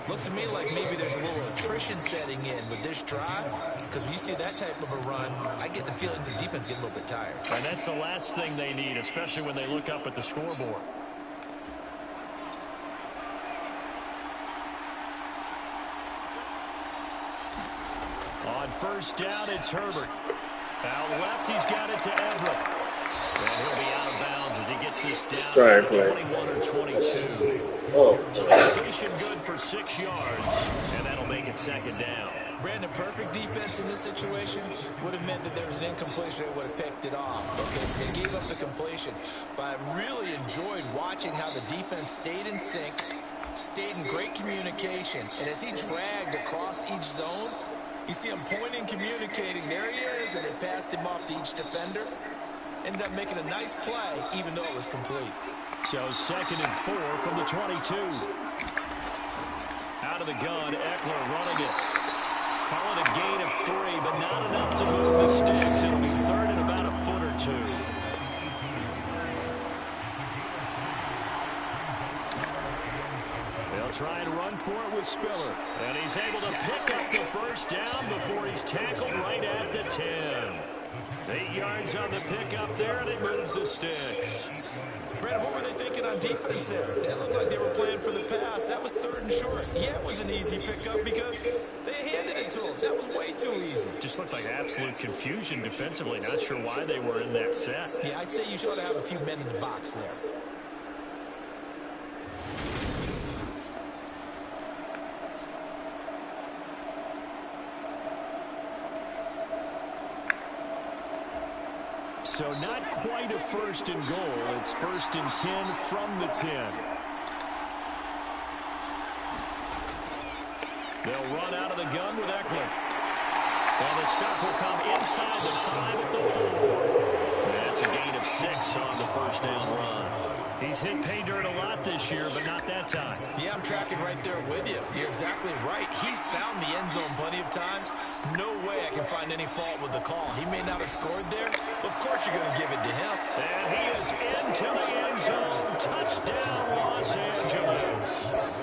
Looks to me like maybe there's a little attrition setting in with this drive because when you see that type of a run, I get the feeling the defense gets a little bit tired. And that's the last thing they need, especially when they look up at the scoreboard. On 1st down, it's Herbert. Out left, he's got it to Everett. And he'll be out of bounds as he gets this down to 21 or 22. Oh. So location good for 6 yards, and that'll make it 2nd down. Brandon, perfect defense in this situation would have meant that there was an incompletion. They would have picked it off. Okay, so they gave up the completion. But I really enjoyed watching how the defense stayed in sync, stayed in great communication. And as he dragged across each zone, you see him pointing, communicating. There he is, and they passed him off to each defender. Ended up making a nice play, even though it was complete. So 2nd and 4 from the 22. Out of the gun, Eckler running it. Call it a gain of 3, but not enough to move the sticks. It'll be 3rd and about a foot or 2. They'll try and run for it with Spiller. And he's able to pick up the first down before he's tackled right at the 10. 8 yards on the pickup there, and it moves the sticks. Brad, what were they thinking on defense there? It looked like they were playing for the pass. That was 3rd and short. Yeah, it was an easy pickup because they handed it to him. That was way too easy. Just looked like absolute confusion defensively. Not sure why they were in that set. Yeah, I'd say you should have a few men in the box there. So not quite a 1st and goal. It's 1st and 10 from the 10. They'll run out of the gun with Eckler. And the stop will come inside the 5 at the 4. That's a gain of 6 on the first down run. He's hit pay dirt a lot this year, but not that time. Yeah, I'm tracking right there with you. You're exactly right. He's found the end zone plenty of times. No way I can find any fault with the call. He may not have scored there. Of course you're going to give it to him. And he is into the end zone. Touchdown, Los Angeles.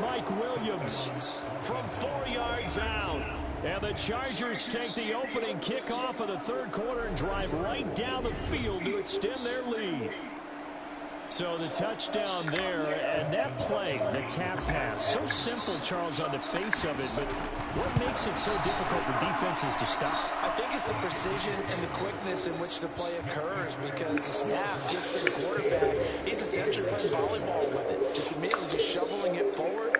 Mike Williams from 4 yards out. And the Chargers take the opening kickoff of the 3rd quarter and drive right down the field to extend their lead. So the touchdown there, and that play, the tap pass, so simple, Charles, on the face of it, but what makes it so difficult for defenses to stop? I think it's the precision and the quickness in which the play occurs because the snap gets to the quarterback. He's essentially playing volleyball with it, just immediately just shoveling it forward.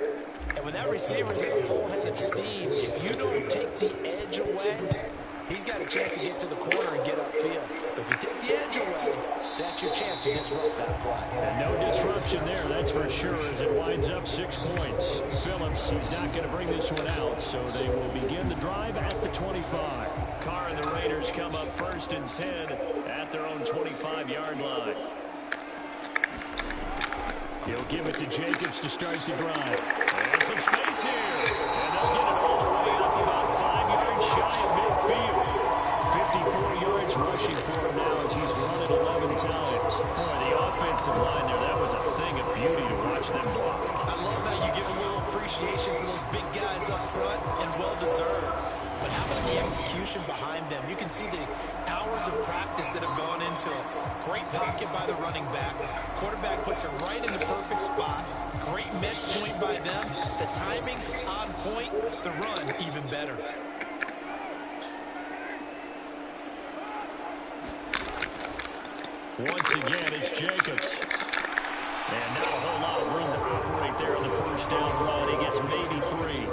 And when that receiver's at a full head of steam, if you don't take the edge away, he's got a chance to get to the corner and get upfield. But if you take the edge away, that's your chance to disrupt that play. And no disruption there, that's for sure, as it winds up 6 points. Phillips, he's not going to bring this one out, so they will begin the drive at the 25. Carr and the Raiders come up 1st and 10 at their own 25-yard line. He'll give it to Jacobs to start the drive. There's some space here. And they'll get it all the way up about 5 yards shy of midfield. 54 yards rushing for him now as he's run it 11 times. Boy, the offensive line there, that was a thing of beauty to watch them block. I love how you give a little appreciation for those big guys up front, and well-deserved. But how about the execution behind them? You can see the hours of practice that have gone into it. Great pocket by the running back. Quarterback puts it right in the perfect spot. Great mesh point by them. The timing on point. The run even better. Once again, it's Jacobs. And not a whole lot of room to operate there on the first down run. He gets maybe 3.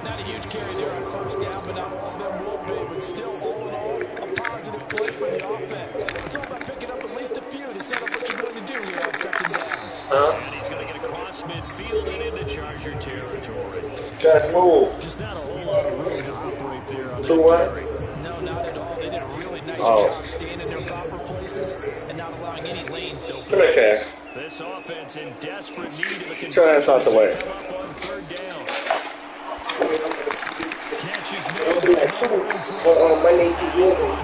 Not a huge carry there on first down, but not all of them will be. But still, all in all, a positive play for the offense. It's all about picking up at least a few to set up what you're going to do here on 2nd down. And he's going to get across midfield and into Charger territory. Just move. Just not a whole lot of room to operate there on that 2 what? carry. No, not at all. They did a really nice job staying in their proper places and not allowing any lanes to open. This offense in desperate need of a Get your ass out the way. come up on 3rd down. Catches Monday.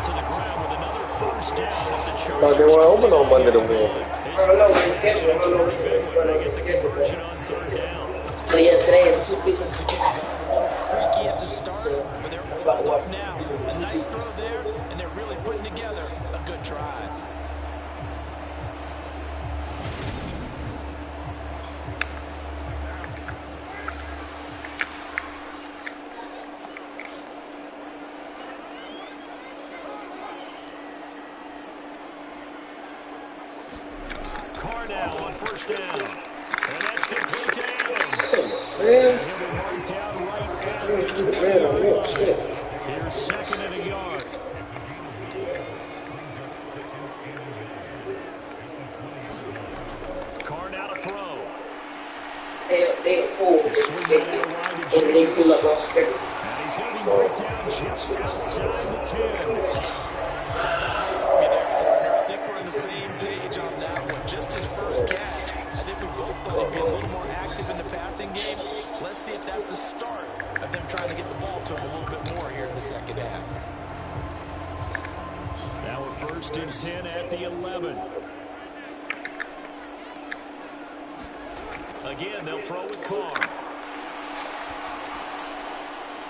to the ground with another first down as the Chargers. They weren't open on Monday to win. I don't know when it's scheduled. I don't know what's They get the conversion on 3rd down. Oh, yeah, today is 2 pieces. Freaky at the start, but they're opened up now. A nice throw there, and they're really putting together a good drive. Carr now on first down. And that's complete to Adams. Man. He'll be marked down right at the the Man, I'm 2-yard up. Shit. line. Here's second and a yard. Carr now to throw. They pull. Swing that out wide to They Jesus. pull up on schedule. And he's going to be brought down just outside the 10. I think we're on the same page on that one. Just his first catch. I think we both thought he'd be a little more active in the passing game. Let's see if that's the start of them trying to get the ball to him a little bit more here in the second half. Now a 1st and 10 at the 11. Again, they'll throw with Carr.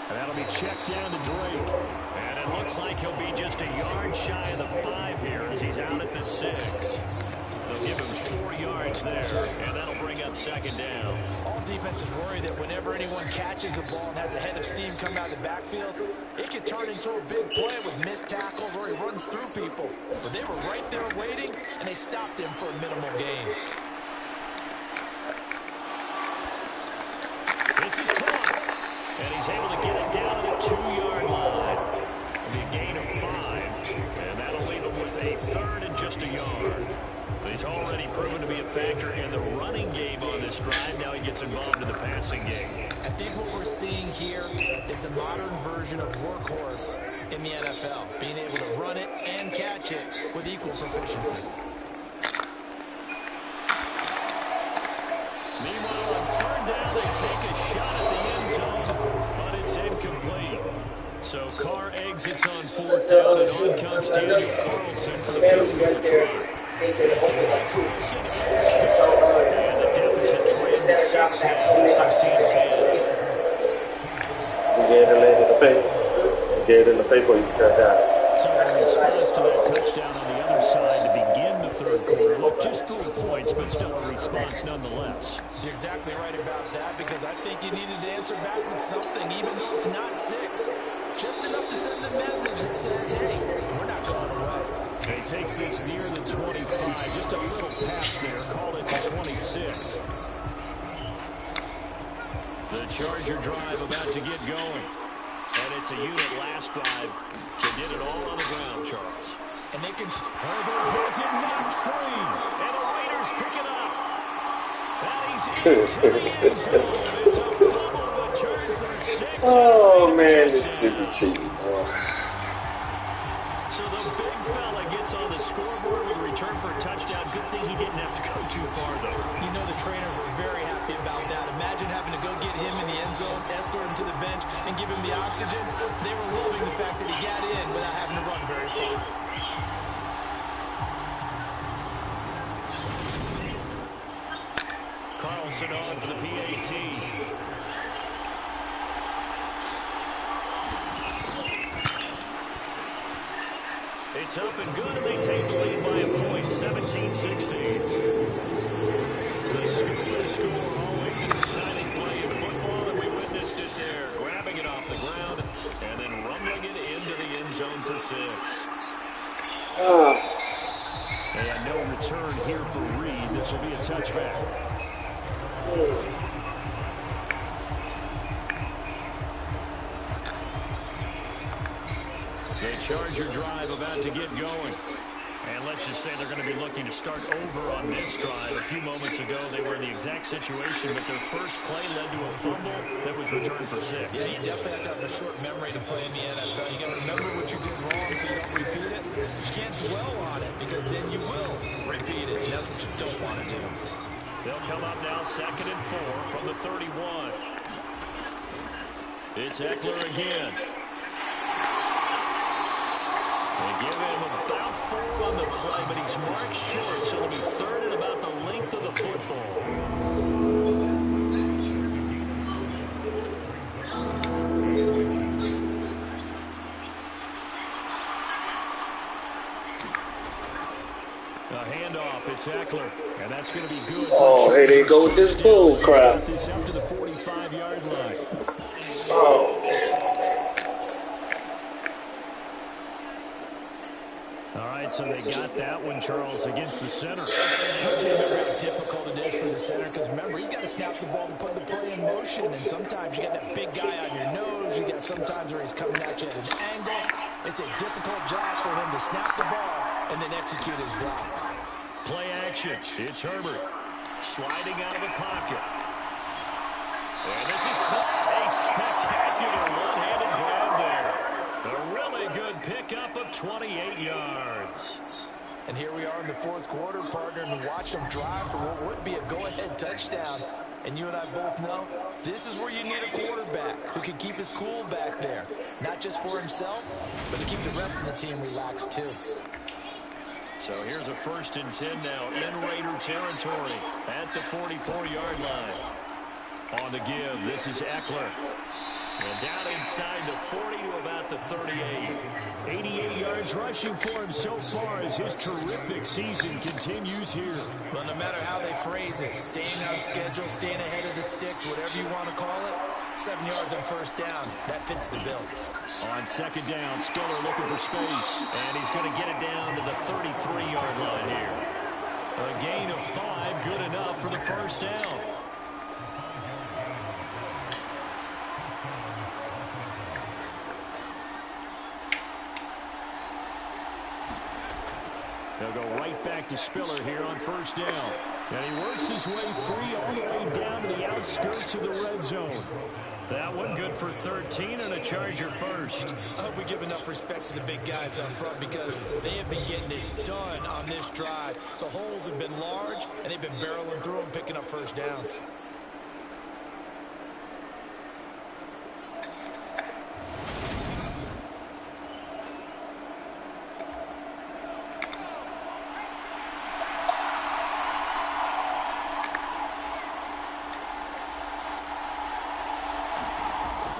And that'll be checked down to Drake. And it looks like he'll be just a yard shy of the 5 here as he's out at the 6. They'll give him 4 yards there, and that'll bring up second down. All defenses worry that whenever anyone catches the ball and has a head of steam come out of the backfield, it could turn into a big play with missed tackles or he runs through people. But they were right there waiting, and they stopped him for a minimal gain. This is caught. And he's able to get it down to the 2-yard line. It'll be a gain of 5. And that'll leave him with a 3rd and just a yard. But he's already proven to be a factor in the running game on this drive. Now he gets involved in the passing game. I think what we're seeing here is the modern version of workhorse in the NFL. Being able to run it and catch it with equal proficiency. Meanwhile, on 3rd down, they take a shot at the end zone, but it's incomplete. So Carr exits on 4th down, and on comes Daniel Carlson for the field goal try. They did it only like 2. And the deficit You gave the lady the paper. You gave them the paper. You just got that. So in response to that touchdown on the other side to begin the 3rd quarter, look, just 3 points, but still a response nonetheless. You're exactly right about that because I think you needed to answer back with something, even though it's not 6. Just enough to send the message that says, hey, we're not going away. He takes this near the 25, just a little pass there, call it the 26. The Charger drive about to get going. And it's a unit last drive that did it all on the ground, Charles. And they can... Herbert has it knocked free. And the Raiders pick it up. And he's into the end zone. It's a fumble return for 6. Oh, man, this should be cheating. So the big fella gets on the scoreboard with a return for a touchdown. Good thing he didn't have to go too far, though. You know the trainers were very happy about that. Imagine having to go get him in the end zone, escort him to the bench, and give him the oxygen. They were loving the fact that he got in without having to run very far. Carlson on for the PAT. It's up and good, and they take the lead by a point, 17-16. The score always a deciding play in football, and we witnessed it there, grabbing it off the ground and then rumbling it into the end zone for 6. And no return here for Reed. This will be a touchback. The Charger drive about to get going. And let's just say they're going to be looking to start over on this drive. A few moments ago, they were in the exact situation, but their first play led to a fumble that was returned for 6. Yeah, you definitely have to have a short memory to play in the NFL. You got to remember what you did wrong so you don't repeat it. But you can't dwell on it because then you will repeat it, and that's what you don't want to do. They'll come up now 2nd and 4 from the 31. It's Eckler again. They give him about 4 on the play, but he's marked short, so it'll be 3rd and about the length of the football. A handoff, it's Eckler, and that's going to be good. Oh, here they go with this bull crap. It's up to the 45-yard line. Oh. All right, so they got that one, Charles, against the center. Don't you remember how difficult it is for the center? Because remember, he's got to snap the ball to put the play in motion. And sometimes you got that big guy on your nose. You got sometimes where he's coming at you at an angle. It's a difficult job for him to snap the ball and then execute his block. Play action. It's Herbert sliding out of the pocket. And this is a spectacular one-handed grab there. A really good pickup of 28 yards. And here we are in the fourth quarter, partner, and watch them drive for what would be a go-ahead touchdown. And you and I both know this is where you need a quarterback who can keep his cool back there. Not just for himself, but to keep the rest of the team relaxed too. So here's a 1st and 10 now in Raider territory at the 44-yard line. On the give, this is Eckler. And down inside the 40 to about the 38. 88 yards rushing for him so far as his terrific season continues here. Well, no matter how they phrase it, staying on schedule, staying ahead of the sticks, whatever you want to call it, 7 yards on 1st down, that fits the bill. On 2nd down, Spiller looking for space, and he's going to get it down to the 33-yard line here. A gain of 5, good enough for the 1st down. They'll go right back to Spiller here on 1st down. And he works his way free all the way down to the outskirts of the red zone. That one good for 13 and a Charger first. I hope we give enough respect to the big guys up front because they have been getting it done on this drive. The holes have been large, and they've been barreling through them, picking up 1st downs.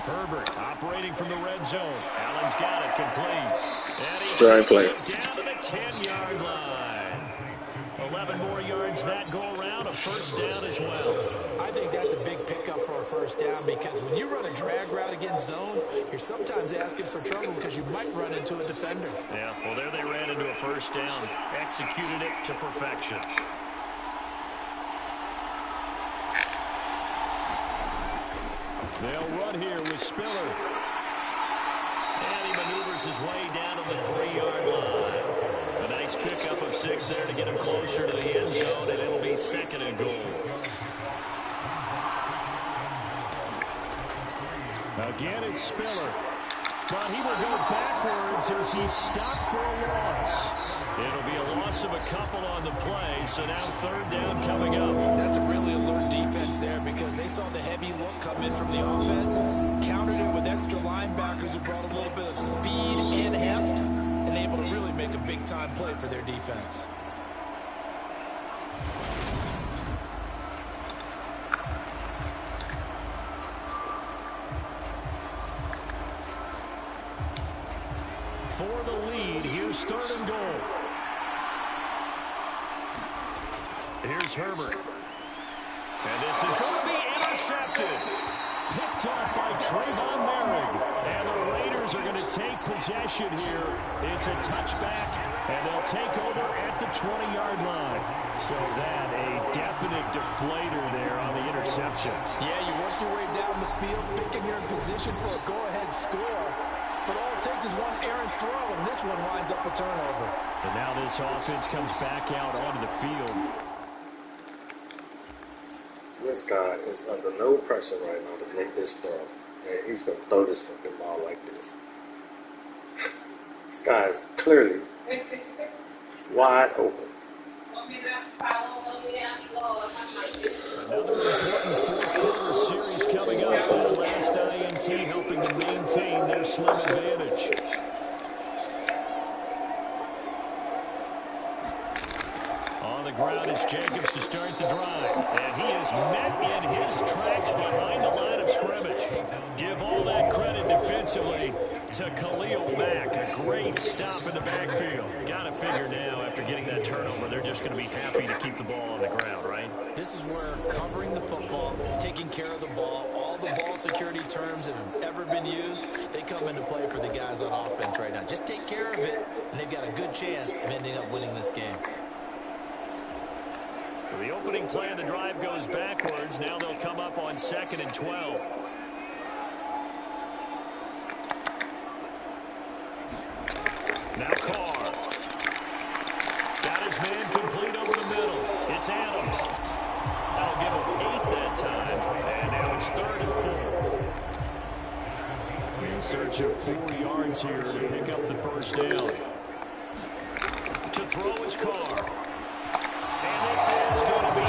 Herbert operating from the red zone. Allen's got it complete. And he's Try and play. down to the 10-yard line. 11 more yards that go around, a 1st down as well. I think that's a big pickup for a 1st down because when you run a drag route against zone, you're sometimes asking for trouble because you might run into a defender. Yeah, well, there they ran into a 1st down. Executed it to perfection. They'll run here with Spiller. And he maneuvers his way down to the 3-yard line. A nice pickup of 6 there to get him closer to the end zone, and it'll be 2nd and goal. Again, it's Spiller. But he will go backwards as he's stopped for a loss. It'll be a loss of a couple on the play, so now 3rd down coming up. That's a really alert defense there because they saw the heavy look come in from the offense, countered it with extra linebackers who brought a little bit of speed and heft, and able to really make a big-time play for their defense. For the lead, here's 3rd and goal. Here's Herbert. And this is going to be intercepted. Picked off by Trayvon Merrick. And the Raiders are going to take possession here. It's a touchback, and they'll take over at the 20-yard line. So that a definite deflator there on the interception. Yeah, you work your way down the field, picking your position for a go-ahead score. But all it takes is one errant throw, and this one winds up a turnover. And now this offense comes back out onto the field. This guy is under no pressure right now to make this throw. And he's going to throw this fucking ball like this. This guy is clearly wide open. Another important fourth-quarter series coming up. The last INT helping to maintain their slim advantage. On the ground, it's Jacobs to start the drive. And he is met in his tracks behind the line of scrimmage. Give all that credit defensively to Khalil Mack. A great stop in the backfield. Got to figure now, after getting that turnover, they're just going to be happy to keep the ball on the ground, right? This is where covering the football, taking care of the ball, all the ball security terms that have ever been used, they come into play for the guys on offense right now. Just take care of it, and they've got a good chance of ending up winning this game. The opening play of the drive goes backwards. Now they'll come up on 2nd and 12. Now Carr. Got his man complete over the middle. It's Adams. That'll give him 8 that time. And now it's 3rd and 4. In search of 4 yards here to pick up the first down. To throw is Carr. And this is going to be a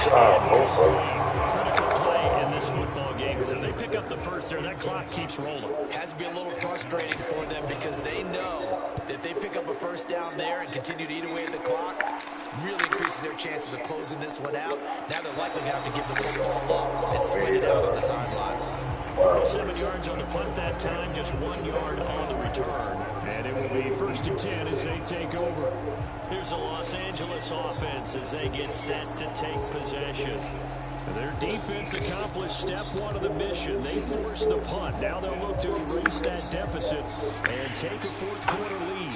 critical play in this football game, because if they pick up the first there, that clock keeps rolling. Has to be a little frustrating for them because they know that if they pick up a first down there and continue to eat away at the clock, really increases their chances of closing this one out. Now they're likely going to have to give the ball up and swing it out on the sideline. 7 yards on the punt that time, just 1 yard on the return. And it will be 1st and 10 as they take over. Here's the Los Angeles offense as they get set to take possession. Their defense accomplished step 1 of the mission. They forced the punt. Now they'll look to erase that deficit and take a 4th quarter lead.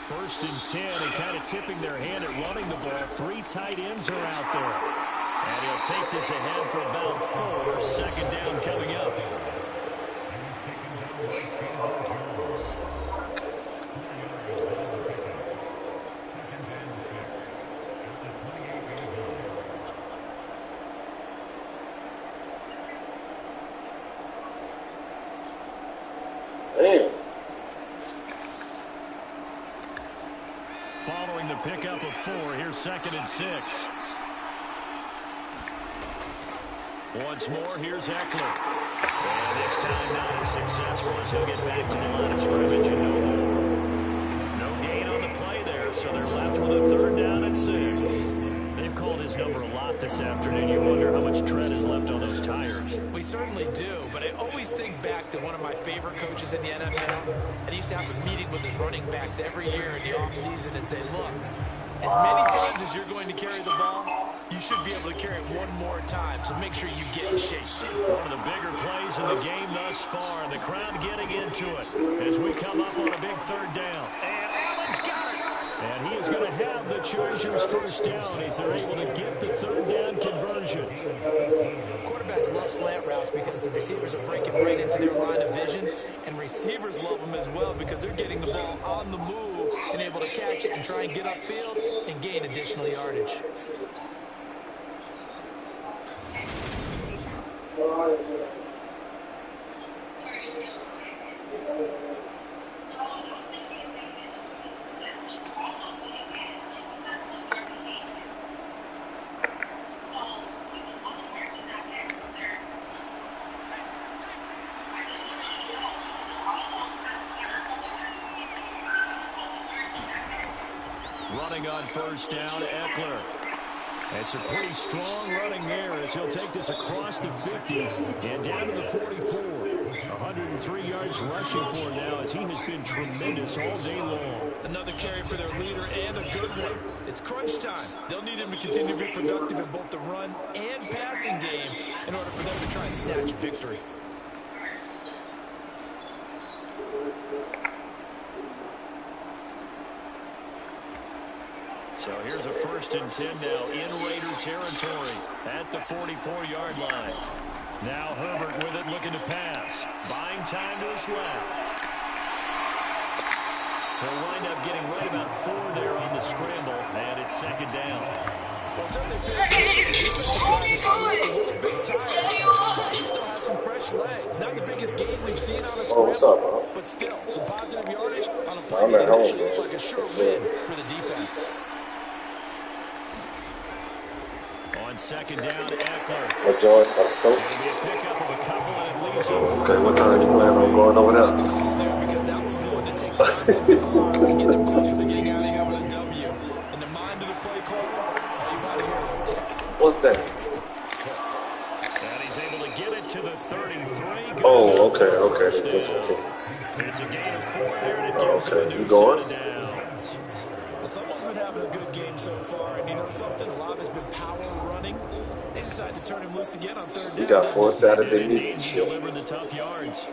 1st and 10 and kind of tipping their hand at running the ball. 3 tight ends are out there. And he'll take this ahead for about 4. 2nd down coming up. Following the pickup of 4, here's 2nd and 6. Once more, here's Eckler. And this time not as successful as he'll get back to the line of scrimmage and no gain on the play there, so they're left with a 3rd down and 6. They've called his number a lot this afternoon. You wonder how much tread is left on those tires. We certainly do, but I always think back to one of my favorite coaches in the NFL, and he used to have a meeting with his running backs every year in the offseason and say, look, as many times as you're going to carry the ball, you should be able to carry it 1 more time, so make sure you get in shape. One of the bigger plays in the game thus far, and the crowd getting into it as we come up on a big 3rd down. And Allen's got it! And he is going to have the Chargers' first down as they're able to get the 3rd down conversion. Quarterbacks love slant routes because the receivers are breaking right into their line of vision, and receivers love them as well because they're getting the ball on the move and able to catch it and try and get upfield and gain additional yardage. Running on 1st down, Eckler. It's a pretty strong running there as he'll take this across the 50 and down to the 44. 103 yards rushing for him now as he has been tremendous all day long. Another carry for their leader and a good one. It's crunch time. They'll need him to continue to be productive in both the run and passing game in order for them to try and snatch a victory. So here's a 1st and 10 now in Raider territory at the 44-yard line. Now Herbert with it, looking to pass. Buying time to his left. He'll wind up getting right about 4 there on the scramble, and it's 2nd down. Well, certainly he still has some fresh legs. Not the biggest gain we've seen on a scramble, but still some positive yardage on a play that initially looks like a sure win for the defense. On 2nd down, Eckler. What, George? Got a scope? It'll be a pickup of a couple, and it leaves him. Okay, what time you plan on going over there? Because that was going to take time off the clock and get them closer to getting out of here with a W. In the mind of the play caller, all you want to hear is tick. What's that? And he's able to get it to the 33. Oh, okay. Just a tick. It's a gain of 4 there, and it gives him a You new going? set of downs. Someone's been having a good game so far, and you know something? A lot has been power running. They decided to turn him loose again on 3rd down. You got 4 Saturday Indeed, meetings. he delivered the tough yards.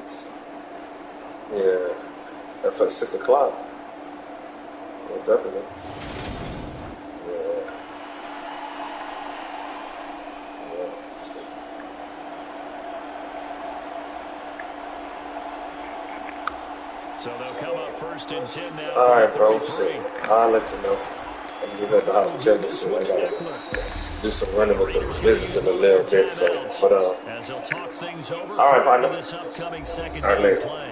Yeah. That's at 6 o'clock. definitely. So they'll come up first and 10 now. All right, bro. Shit. I'll let you know. I'm just at the house checking shit. I gotta do some running with the business in a little bit. So, but as they'll talk things over all right, partner. this upcoming second All right, later. play.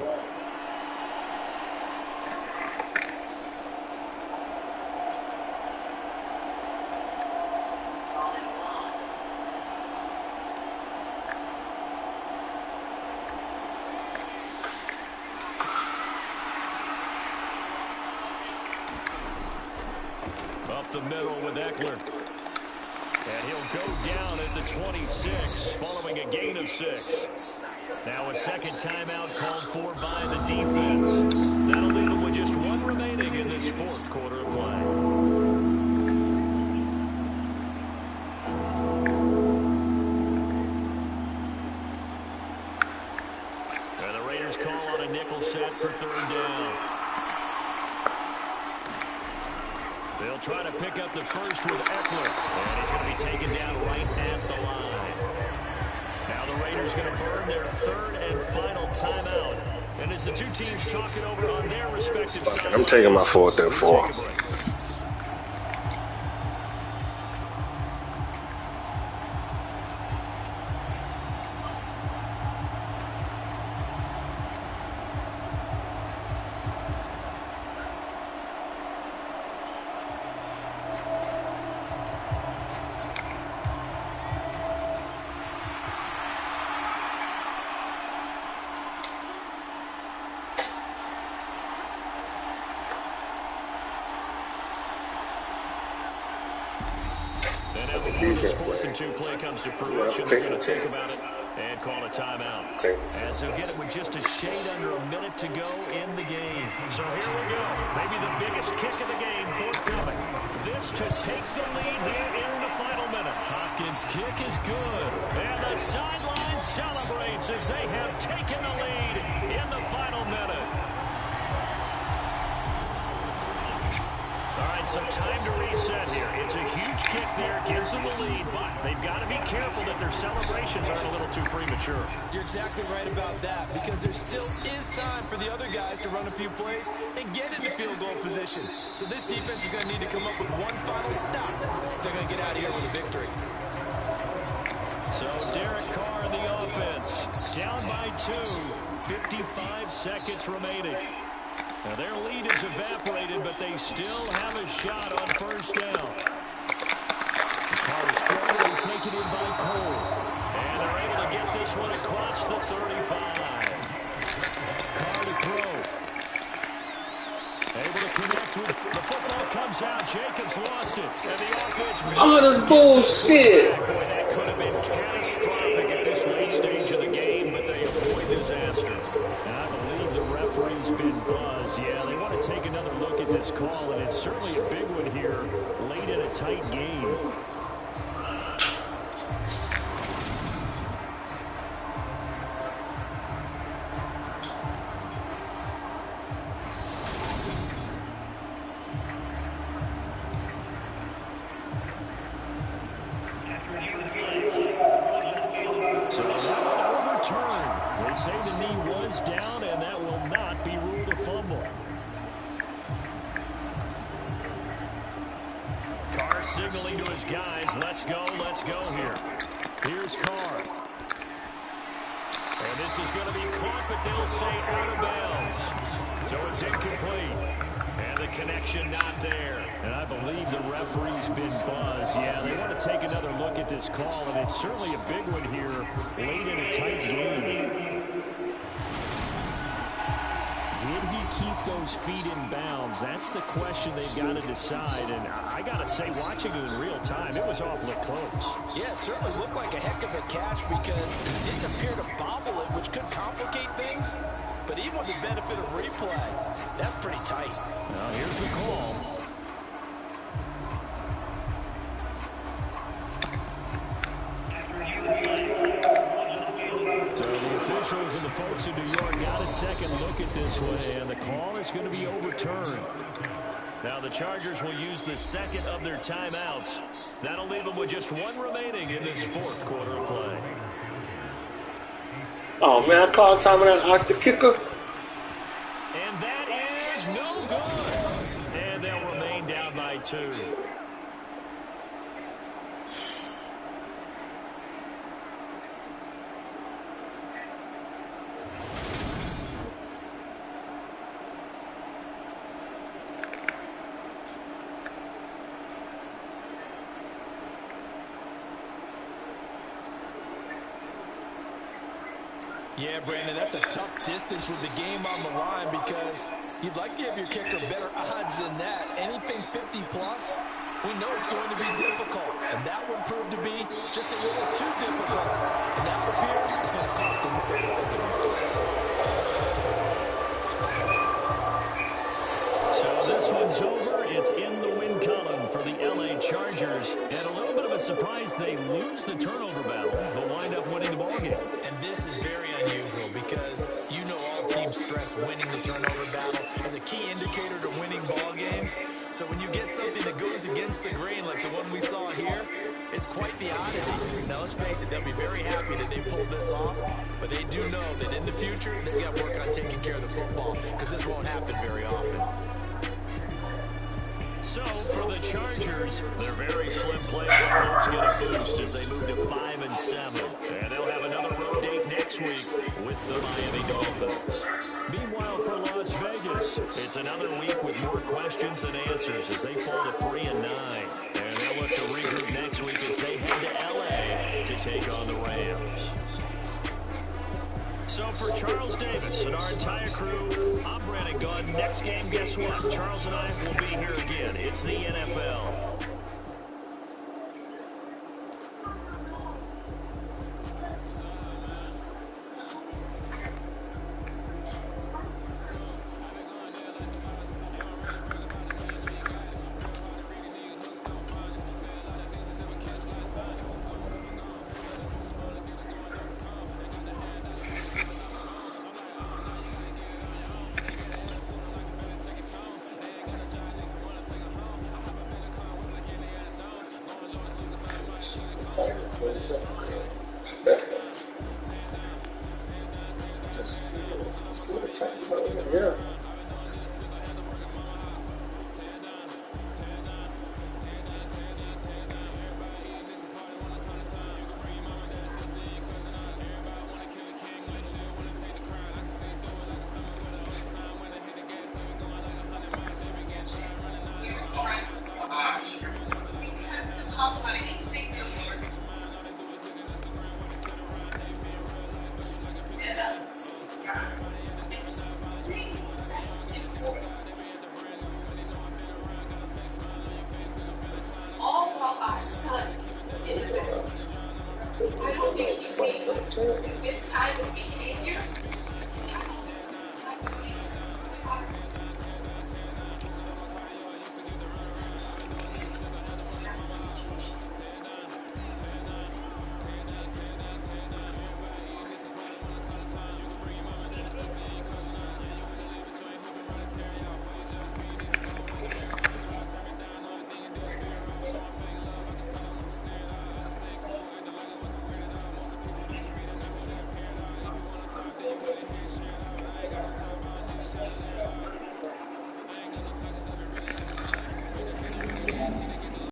Up the middle with Eckler. And he'll go down at the 26 following a gain of 6. Now a second timeout called for by the defense. That'll leave them with just one remaining in this fourth quarter of play. And the Raiders call on a nickel set for third down. They'll try to pick up the first with Eckler. And he's going to be taken down right at the line. Now the Raiders going to burn their third and final timeout. And as the two teams talk it over on their respective sides. I'm taking my 4th and 4. This 4th and 2 play comes to fruition. They're going to think about it and call a timeout. As they'll get it with just a shade under a minute to go in the game. So here we go. Maybe the biggest kick of the game forthcoming. This to take the lead here in the final minute. Hopkins' kick is good. And the sideline celebrates as they have taken the lead in the final minute. All right, so time to reset here. It's a huge kick there, gives them the lead, but they've got to be careful that their celebrations aren't a little too premature. You're exactly right about that, because there still is time for the other guys to run a few plays and get into field goal position. So this defense is going to need to come up with one final stop if they're going to get out of here with a victory. So Derek Carr in the offense, down by 2, 55 seconds remaining. Now their lead is evaporated, but they still have a shot on first down. The Carr is thrown and taken in by Cole. And they're able to get this one across the 35. Carr to throw. Able to connect with the football comes out. Jacobs lost it. And the offense. Oh, that's bullshit. Boy, that could have been catastrophic at this late stage of the game, but they avoid disaster. And I believe the referee's been buzzed. Yeah, they want to take another look at this call, and it's certainly a big one here late in a tight game. So that one overturned. They say the knee was down, and that will not be ruled a fumble. Carr signaling to his guys, let's go here. Here's Carr. And this is going to be caught, but they'll say out of bounds. So it's incomplete. And the connection not there. And I believe the referee's been buzzed. Yeah, they want to take another look at this call, and it's certainly a big one here late in a tight game. Did he keep those feet in bounds? That's the question they've got to decide. And I got to say, watching it in real time, it was awfully close. Yeah, it certainly looked like a heck of a catch because he didn't appear to bobble it, which could complicate things. But even with the benefit of replay, that's pretty tight. Now here's the call. So the officials and the folks in New York got a second look at this one, and the call is going to be overturned. Now the Chargers will use the second of their timeouts. That'll leave them with just one remaining in this fourth quarter of play. Oh, man, I called timeout. I was the kicker. And that is no good. And they'll remain down by 2. Yeah, Brandon, that's a tough distance with the game on the line because you'd like to have your kicker better odds than that. Anything 50-plus, we know it's going to be difficult. And that would prove to be just a little too difficult. And that appears it's going to cost them the football game. So this one's over. It's in the win column for the LA Chargers. And a little bit of a surprise, they lose the turnover battle, but wind up winning the ballgame. And this is very unusual because you know all teams stress winning the turnover battle as a key indicator to winning ball games. So when you get something that goes against the grain like the one we saw here, it's quite the oddity. Now let's face it, they'll be very happy that they pulled this off, but they do know that in the future they've got to work on taking care of the football because this won't happen very often. So for the Chargers, their very slim playoff hopes get a boost as they move to 5-7. And they'll have another road date next week with the Miami Dolphins. Meanwhile, for Las Vegas, it's another week with more questions than answers as they fall to 3-9. And they'll look to regroup next week as they head to LA to take on the Rams. So for Charles Davis and our entire crew, I'm Brandon Gaudin. Next game, guess what? Charles and I will be here again. It's the NFL. Yeah. I don't think he's seen this kind of